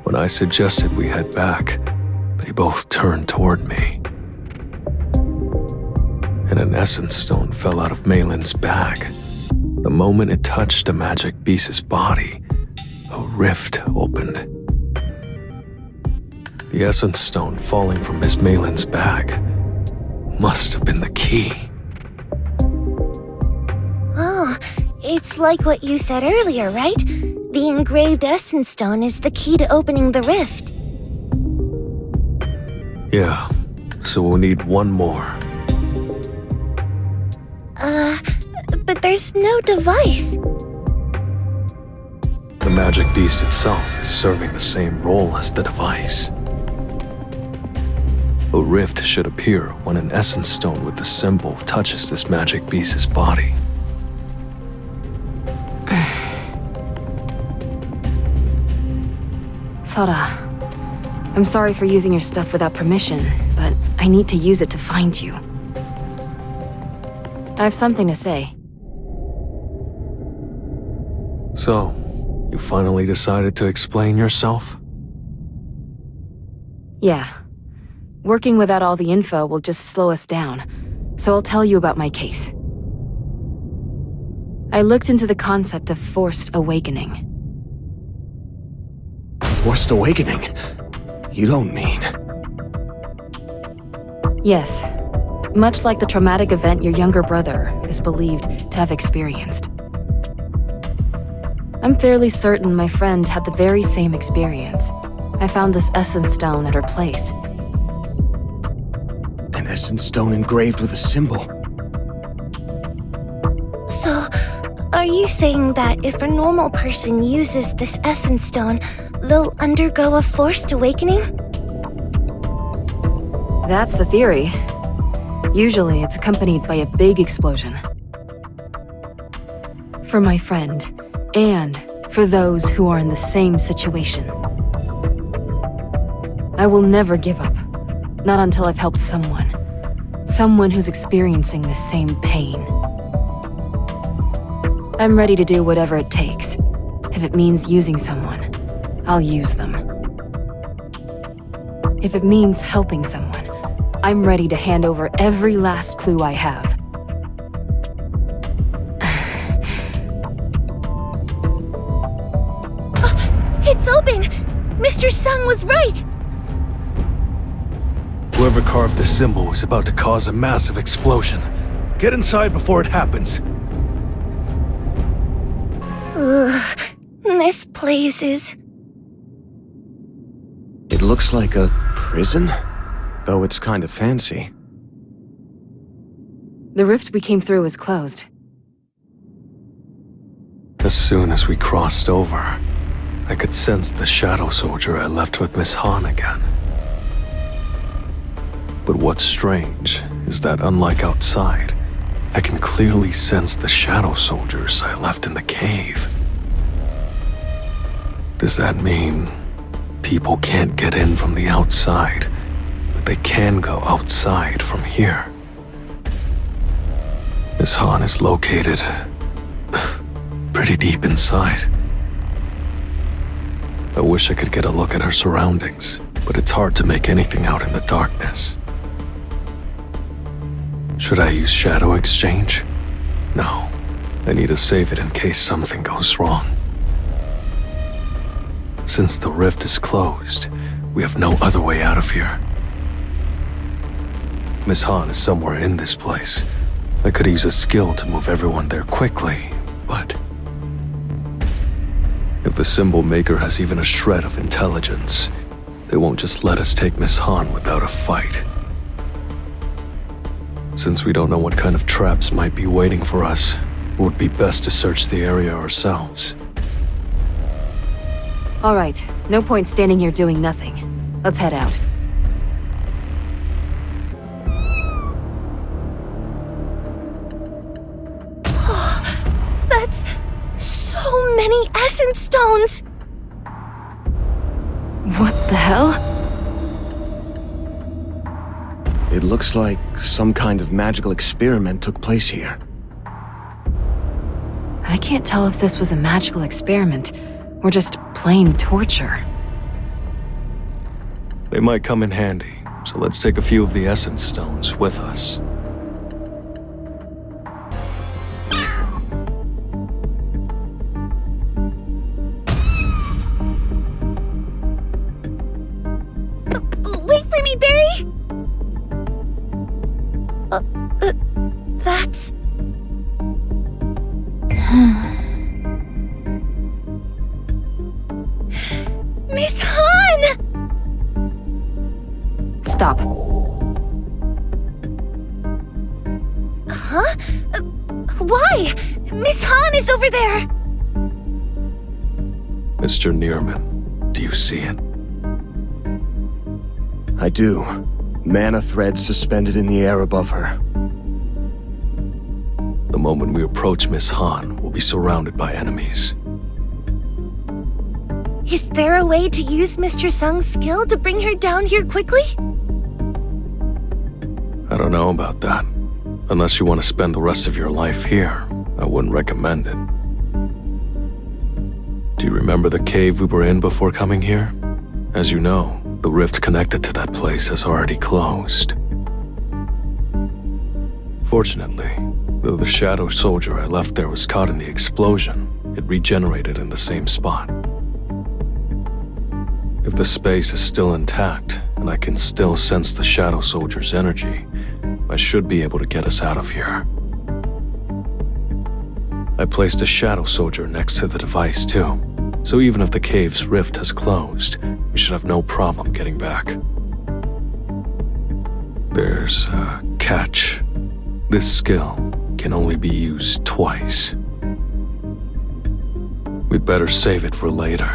When I suggested we head back, they both turned toward me. And an essence stone fell out of Malin's bag. The moment it touched a magic beast's body, a rift opened. The essence stone falling from Miss Malin's bag must have been the key. Oh, it's like what you said earlier, right? The engraved essence stone is the key to opening the rift. Yeah, so we'll need one more. But there's no device. The magic beast itself is serving the same role as the device. A rift should appear when an essence stone with the symbol touches this magic beast's body. Sora, I'm sorry for using your stuff without permission, but I need to use it to find you. I have something to say. So, you finally decided to explain yourself? Yeah. Working without all the info will just slow us down, so I'll tell you about my case. I looked into the concept of forced awakening. Forced awakening? You don't mean... Yes. Much like the traumatic event your younger brother is believed to have experienced. I'm fairly certain my friend had the very same experience. I found this essence stone at her place. An essence stone engraved with a symbol. So, are you saying that if a normal person uses this essence stone, they'll undergo a forced awakening? That's the theory. Usually it's accompanied by a big explosion. For my friend, and for those who are in the same situation. I will never give up. Not until I've helped someone. Someone who's experiencing the same pain. I'm ready to do whatever it takes. If it means using someone, I'll use them. If it means helping someone, I'm ready to hand over every last clue I have. It's open! Mr. Sung was right! Whoever carved the symbol is about to cause a massive explosion. Get inside before it happens. Ugh, this place is... It looks like a prison, though it's kind of fancy. The rift we came through is closed. As soon as we crossed over, I could sense the shadow soldier I left with Miss Han again. But what's strange is that unlike outside, I can clearly sense the shadow soldiers I left in the cave. Does that mean people can't get in from the outside, but they can go outside from here? Miss Han is located pretty deep inside. I wish I could get a look at her surroundings, but it's hard to make anything out in the darkness. Should I use Shadow Exchange? No. I need to save it in case something goes wrong. Since the rift is closed, we have no other way out of here. Miss Han is somewhere in this place. I could use a skill to move everyone there quickly, but... if the symbol maker has even a shred of intelligence, they won't just let us take Miss Han without a fight. Since we don't know what kind of traps might be waiting for us, it would be best to search the area ourselves. All right, no point standing here doing nothing. Let's head out. That's so many essence stones! What the hell? It looks like some kind of magical experiment took place here. I can't tell if this was a magical experiment or just plain torture. They might come in handy, so let's take a few of the essence stones with us. Wait for me, Barry! That's... Miss Han! Stop. Huh? Why? Miss Han is over there! Mr. Nearman, do you see it? I do. Mana threads suspended in the air above her. The moment we approach Miss Han, we'll be surrounded by enemies. Is there a way to use Mr. Sung's skill to bring her down here quickly? I don't know about that. Unless you want to spend the rest of your life here, I wouldn't recommend it. Do you remember the cave we were in before coming here? As you know, the rift connected to that place has already closed. Fortunately, though the shadow soldier I left there was caught in the explosion, it regenerated in the same spot. If the space is still intact, and I can still sense the shadow soldier's energy, I should be able to get us out of here. I placed a shadow soldier next to the device too, so even if the cave's rift has closed, we should have no problem getting back. There's a catch. This skill can only be used twice. We'd better save it for later.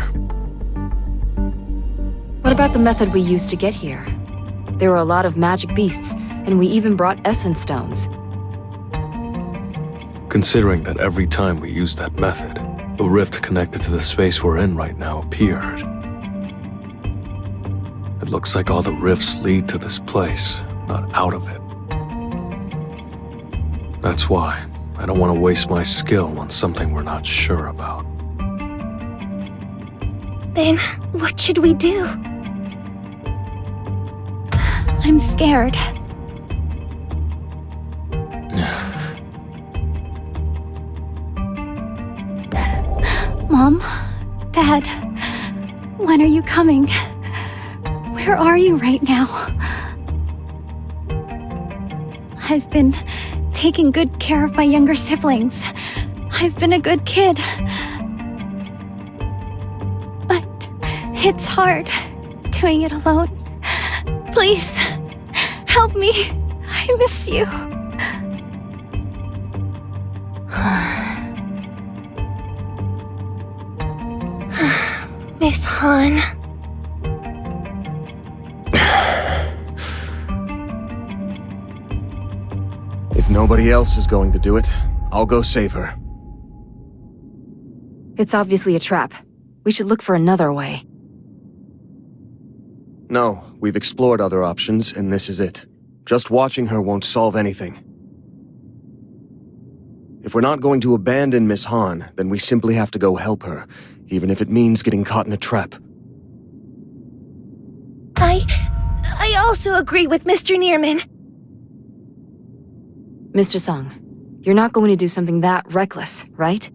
What about the method we used to get here? There were a lot of magic beasts, and we even brought essence stones. Considering that every time we used that method, a rift connected to the space we're in right now appeared. It looks like all the rifts lead to this place, not out of it. That's why I don't want to waste my skill on something we're not sure about. Then what should we do? I'm scared. Mom? Dad? When are you coming? Where are you right now? I've been taking good care of my younger siblings. I've been a good kid. But it's hard doing it alone. Please, help me. I miss you. Miss Han. If nobody else is going to do it, I'll go save her. It's obviously a trap. We should look for another way. No, we've explored other options, and this is it. Just watching her won't solve anything. If we're not going to abandon Miss Han, then we simply have to go help her, even if it means getting caught in a trap. I also agree with Mr. Nearman. Mr. Sung, you're not going to do something that reckless, right?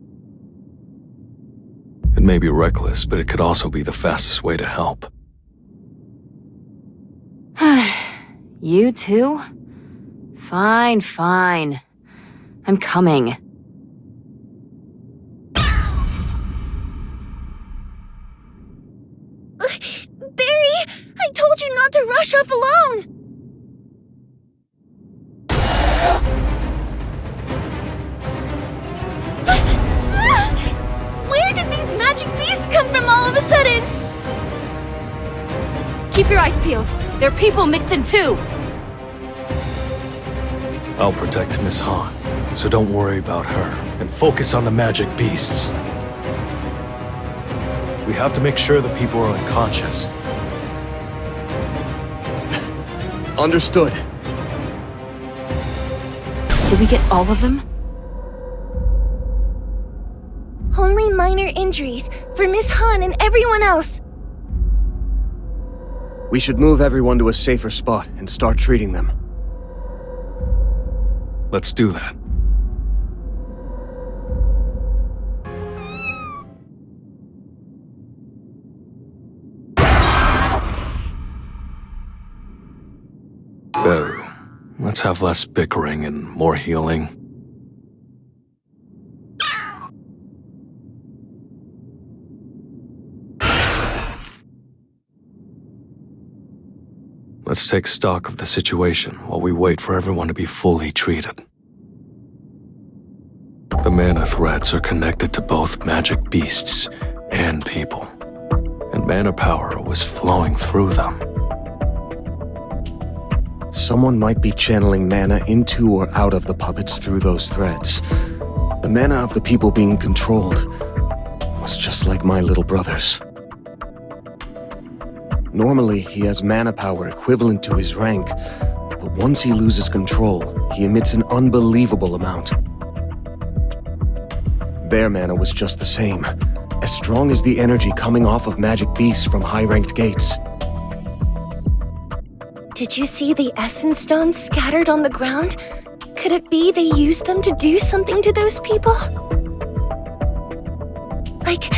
It may be reckless, but it could also be the fastest way to help. You too? Fine, fine. I'm coming. Barry, I told you not to rush off alone! Where did these magic beasts come from all of a sudden? Keep your eyes peeled. There are people mixed in too. I'll protect Miss Han, so don't worry about her, and focus on the magic beasts. We have to make sure the people are unconscious. Understood. Did we get all of them? Only minor injuries for Miss Han and everyone else. We should move everyone to a safer spot and start treating them. Let's do that. Beru, let's have less bickering and more healing. Let's take stock of the situation while we wait for everyone to be fully treated. The mana threads are connected to both magic beasts and people, and mana power was flowing through them. Someone might be channeling mana into or out of the puppets through those threads. The mana of the people being controlled was just like my little brother's. Normally, he has mana power equivalent to his rank, but once he loses control, he emits an unbelievable amount. Their mana was just the same, as strong as the energy coming off of magic beasts from high-ranked gates. Did you see the essence stones scattered on the ground? Could it be they used them to do something to those people? Like,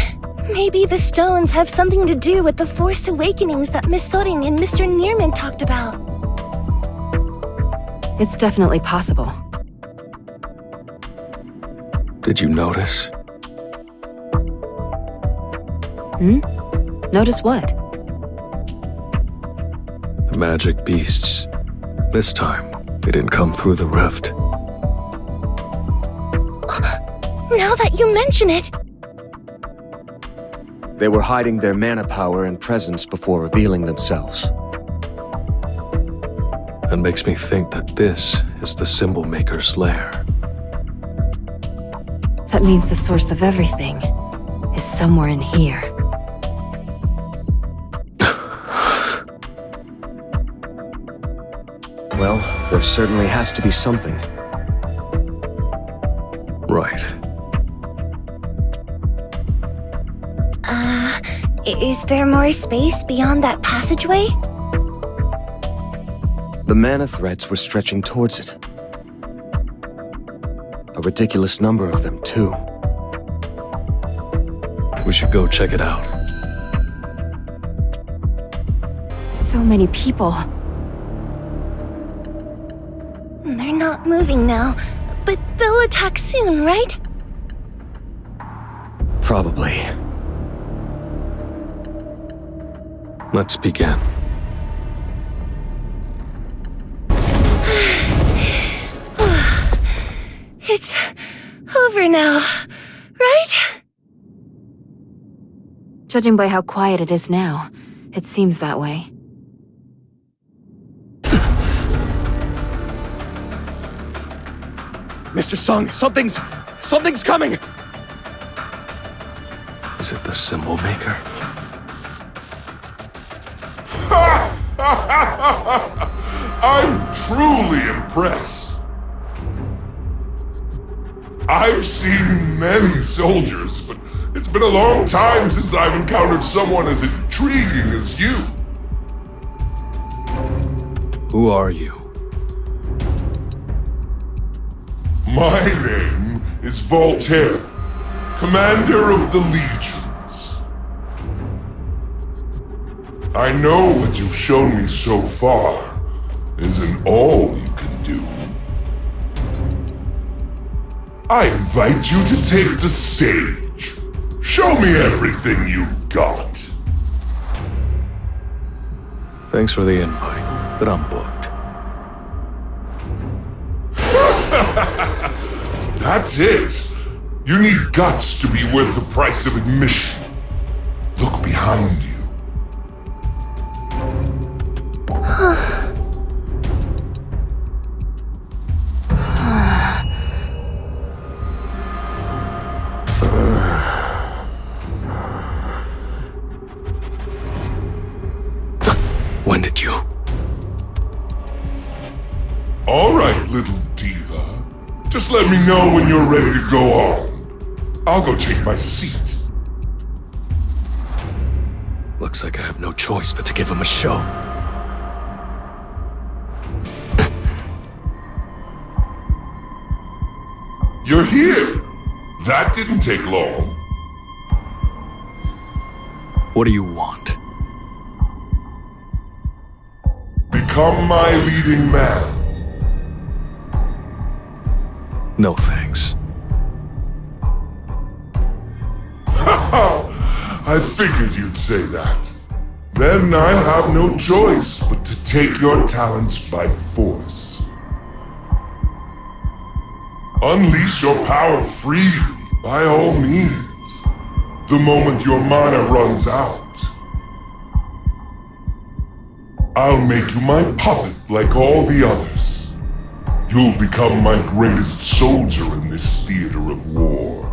maybe the stones have something to do with the forced awakenings that Miss Sorin and Mr. Nearman talked about. It's definitely possible. Did you notice? Notice what? The magic beasts. This time, they didn't come through the rift. Now that you mention it, They were hiding their mana power and presence before revealing themselves. That makes me think that this is the Symbol Maker's lair. That means the source of everything is somewhere in here. Well, there certainly has to be something. Right. is there more space beyond that passageway? The mana threads were stretching towards it. A ridiculous number of them, too. We should go check it out. So many people. They're not moving now, but they'll attack soon, right? Probably. Let's begin. It's over now, right? Judging by how quiet it is now, it seems that way. Mr. Sung, something's coming! Is it the Symbol Maker? I'm truly impressed. I've seen many soldiers, but it's been a long time since I've encountered someone as intriguing as you. Who are you? My name is Voltaire, commander of the Legions. I know what you've shown me so far isn't all you can do. I invite you to take the stage. Show me everything you've got. Thanks for the invite, but I'm booked. That's it. You need guts to be worth the price of admission. Look behind you. When did you? All right, little diva. Just let me know when you're ready to go on. I'll go take my seat. Looks like I have no choice but to give him a show. You're here! That didn't take long. What do you want? Become my leading man. No thanks. I figured you'd say that. Then I have no choice but to take your talents by force. Unleash your power freely, by all means. The moment your mana runs out. I'll make you my puppet like all the others. You'll become my greatest soldier in this theater of war.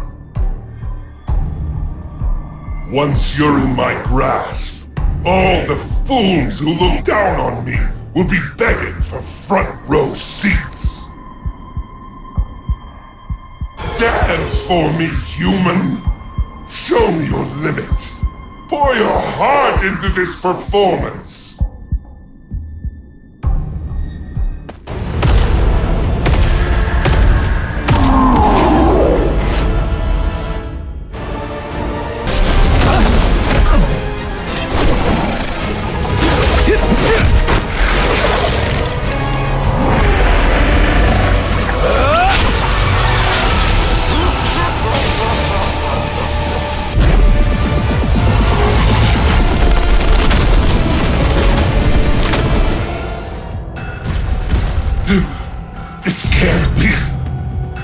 Once you're in my grasp, all the fools who look down on me will be begging for front row seats. Dance for me, human. Show me your limit. Pour your heart into this performance.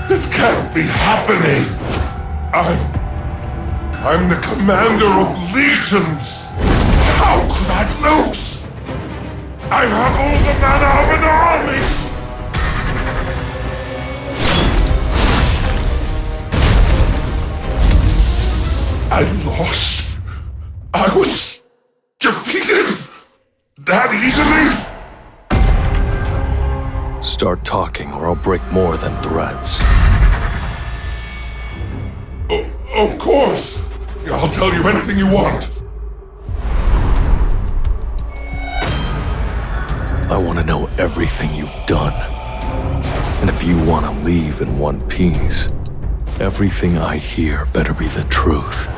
This can't be happening. I'm the commander of legions. How could I lose? I have all the mana of an army. I lost. I was defeated that easily. Start talking or I'll break more than threats. Of course! I'll tell you anything you want. I want to know everything you've done. And if you want to leave in one piece, everything I hear better be the truth.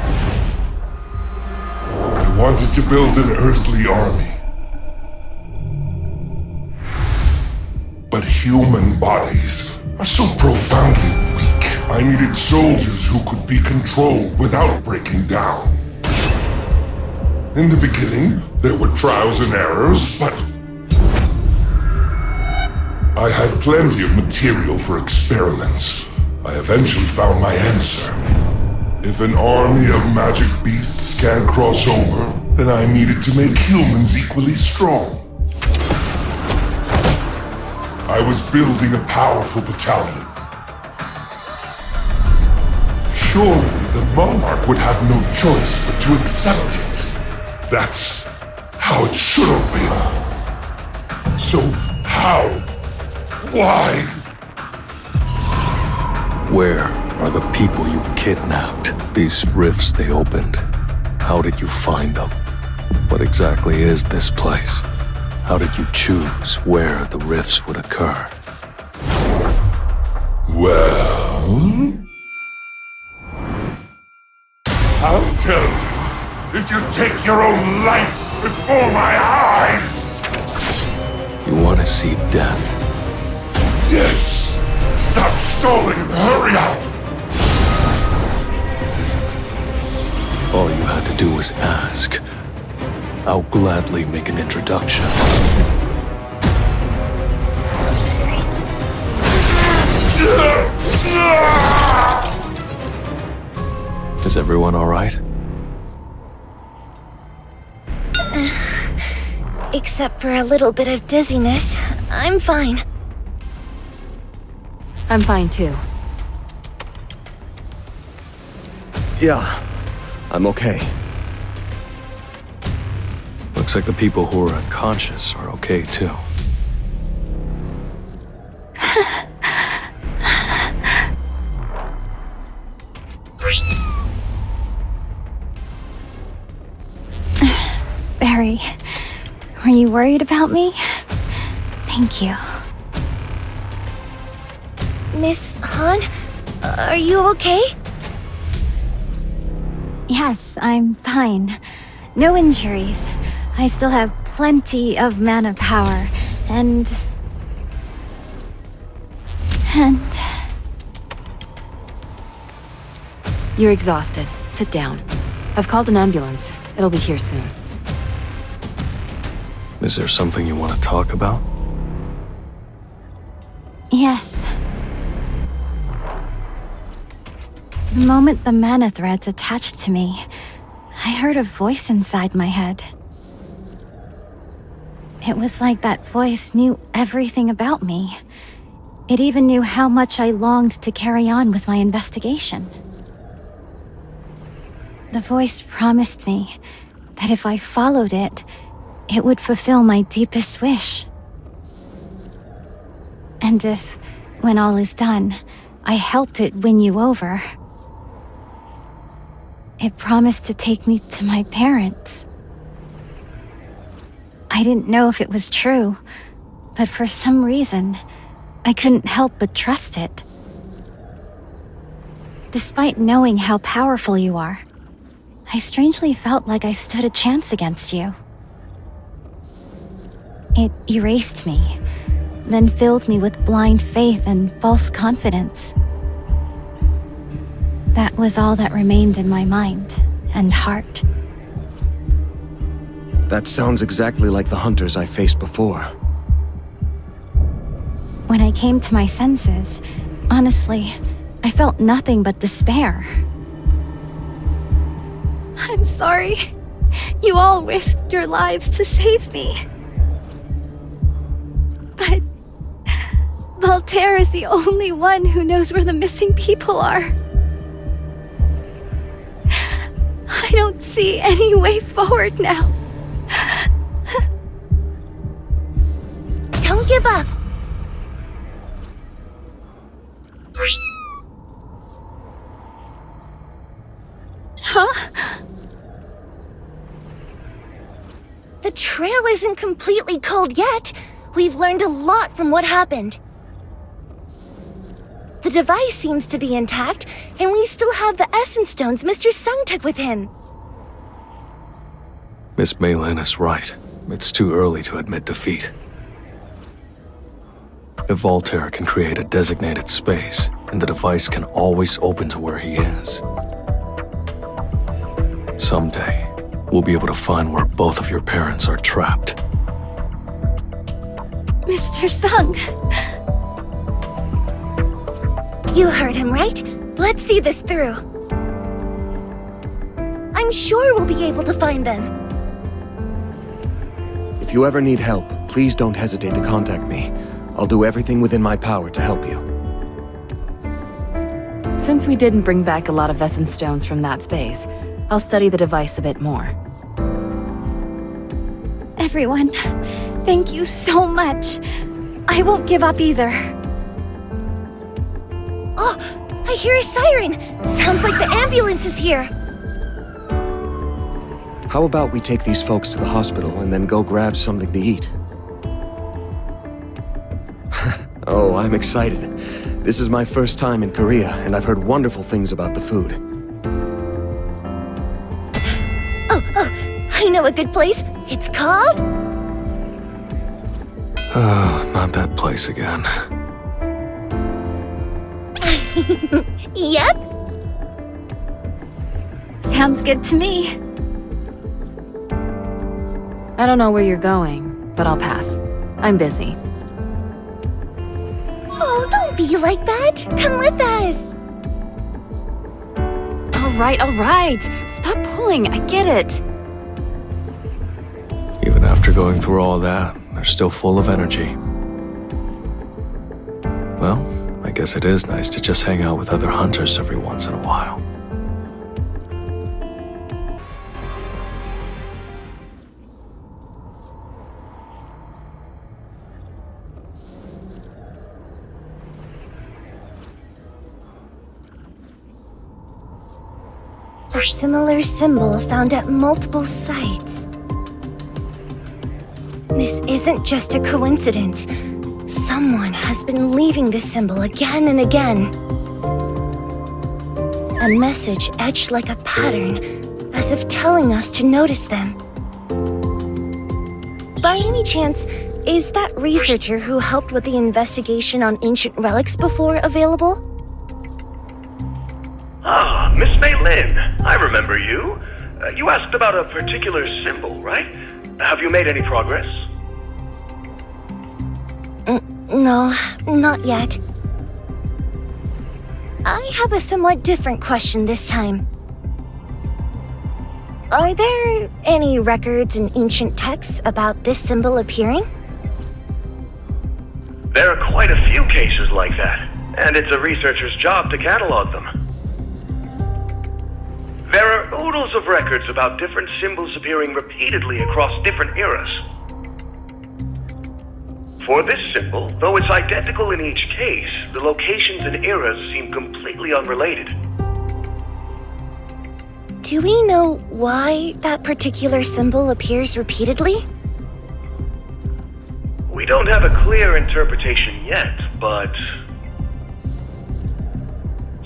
I wanted to build an earthly army. But human bodies are so profoundly weak. I needed soldiers who could be controlled without breaking down. In the beginning, there were trials and errors, but I had plenty of material for experiments. I eventually found my answer. If an army of magic beasts can't cross over, then I needed to make humans equally strong. I was building a powerful battalion. Surely the Monarch would have no choice but to accept it. That's how it should have been. So how? Why? Where are the people you kidnapped? These rifts they opened. How did you find them? What exactly is this place? How did you choose where the rifts would occur? Well, I'll tell you if you take your own life before my eyes. You want to see death? Yes! Stop stalling and hurry up! All you had to do was ask. I'll gladly make an introduction. Is everyone all right? Except for a little bit of dizziness, I'm fine. I'm fine too. Yeah, I'm okay. Looks like the people who are unconscious are okay too. Sorry. Were you worried about me? Thank you. Miss Han, are you okay? Yes, I'm fine. No injuries. I still have plenty of mana power, and... You're exhausted. Sit down. I've called an ambulance. It'll be here soon. Is there something you want to talk about? Yes. The moment the mana threads attached to me, I heard a voice inside my head. It was like that voice knew everything about me. It even knew how much I longed to carry on with my investigation. The voice promised me that if I followed it, it would fulfill my deepest wish. And if, when all is done, I helped it win you over, it promised to take me to my parents. I didn't know if it was true, but for some reason, I couldn't help but trust it. Despite knowing how powerful you are, I strangely felt like I stood a chance against you. It erased me, then filled me with blind faith and false confidence. That was all that remained in my mind and heart. That sounds exactly like the hunters I faced before. When I came to my senses, honestly, I felt nothing but despair. I'm sorry. You all risked your lives to save me. But Voltaire is the only one who knows where the missing people are. I don't see any way forward now. Don't give up. Huh? The trail isn't completely cold yet. We've learned a lot from what happened. The device seems to be intact, and we still have the essence stones Mr. Sung took with him. Miss Maylin is right. It's too early to admit defeat. If Voltaire can create a designated space, and the device can always open to where he is. Someday, we'll be able to find where both of your parents are trapped. Mr. Sung. You heard him, right? Let's see this through. I'm sure we'll be able to find them. If you ever need help, please don't hesitate to contact me. I'll do everything within my power to help you. Since we didn't bring back a lot of essence stones from that space, I'll study the device a bit more. Everyone, thank you so much. I won't give up either. Oh, I hear a siren. Sounds like the ambulance is here. How about we take these folks to the hospital and then go grab something to eat? Oh, I'm excited. This is my first time in Korea, and I've heard wonderful things about the food. I know a good place. It's called... Not that place again. Yep. Sounds good to me. I don't know where you're going, but I'll pass. I'm busy. Oh, don't be like that. Come with us. All right. Stop pulling. I get it. Even after going through all that, they're still full of energy. Well, I guess it is nice to just hang out with other hunters every once in a while. A similar symbol found at multiple sites. This isn't just a coincidence. Someone has been leaving this symbol again and again. A message etched like a pattern, as if telling us to notice them. By any chance, is that researcher who helped with the investigation on ancient relics before available? Ah, Miss Mei Lin, I remember you. You asked about a particular symbol, right? Have you made any progress? No, not yet. I have a somewhat different question this time. Are there any records in ancient texts about this symbol appearing? There are quite a few cases like that, and it's a researcher's job to catalog them. There are oodles of records about different symbols appearing repeatedly across different eras. For this symbol, though it's identical in each case, the locations and eras seem completely unrelated. Do we know why that particular symbol appears repeatedly? We don't have a clear interpretation yet, but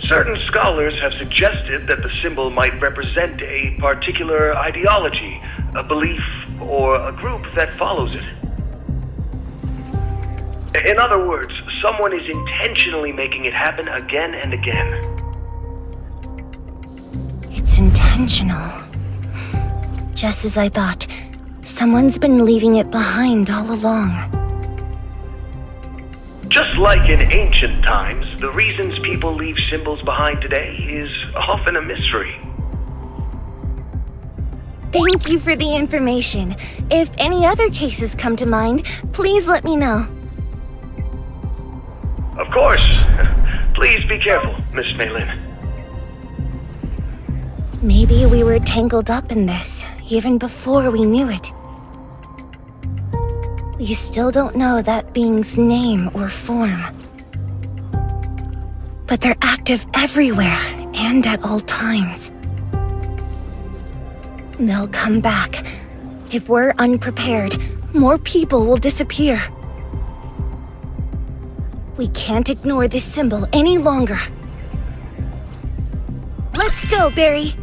certain scholars have suggested that the symbol might represent a particular ideology, a belief, or a group that follows it. In other words, someone is intentionally making it happen again and again. It's intentional. Just as I thought, someone's been leaving it behind all along. Just like in ancient times, the reasons people leave symbols behind today is often a mystery. Thank you for the information. If any other cases come to mind, please let me know. Of course. Please be careful, Miss Mei Lin. Maybe we were tangled up in this, even before we knew it. We still don't know that being's name or form. But they're active everywhere, and at all times. They'll come back. If we're unprepared, more people will disappear. We can't ignore this symbol any longer. Let's go, Barry!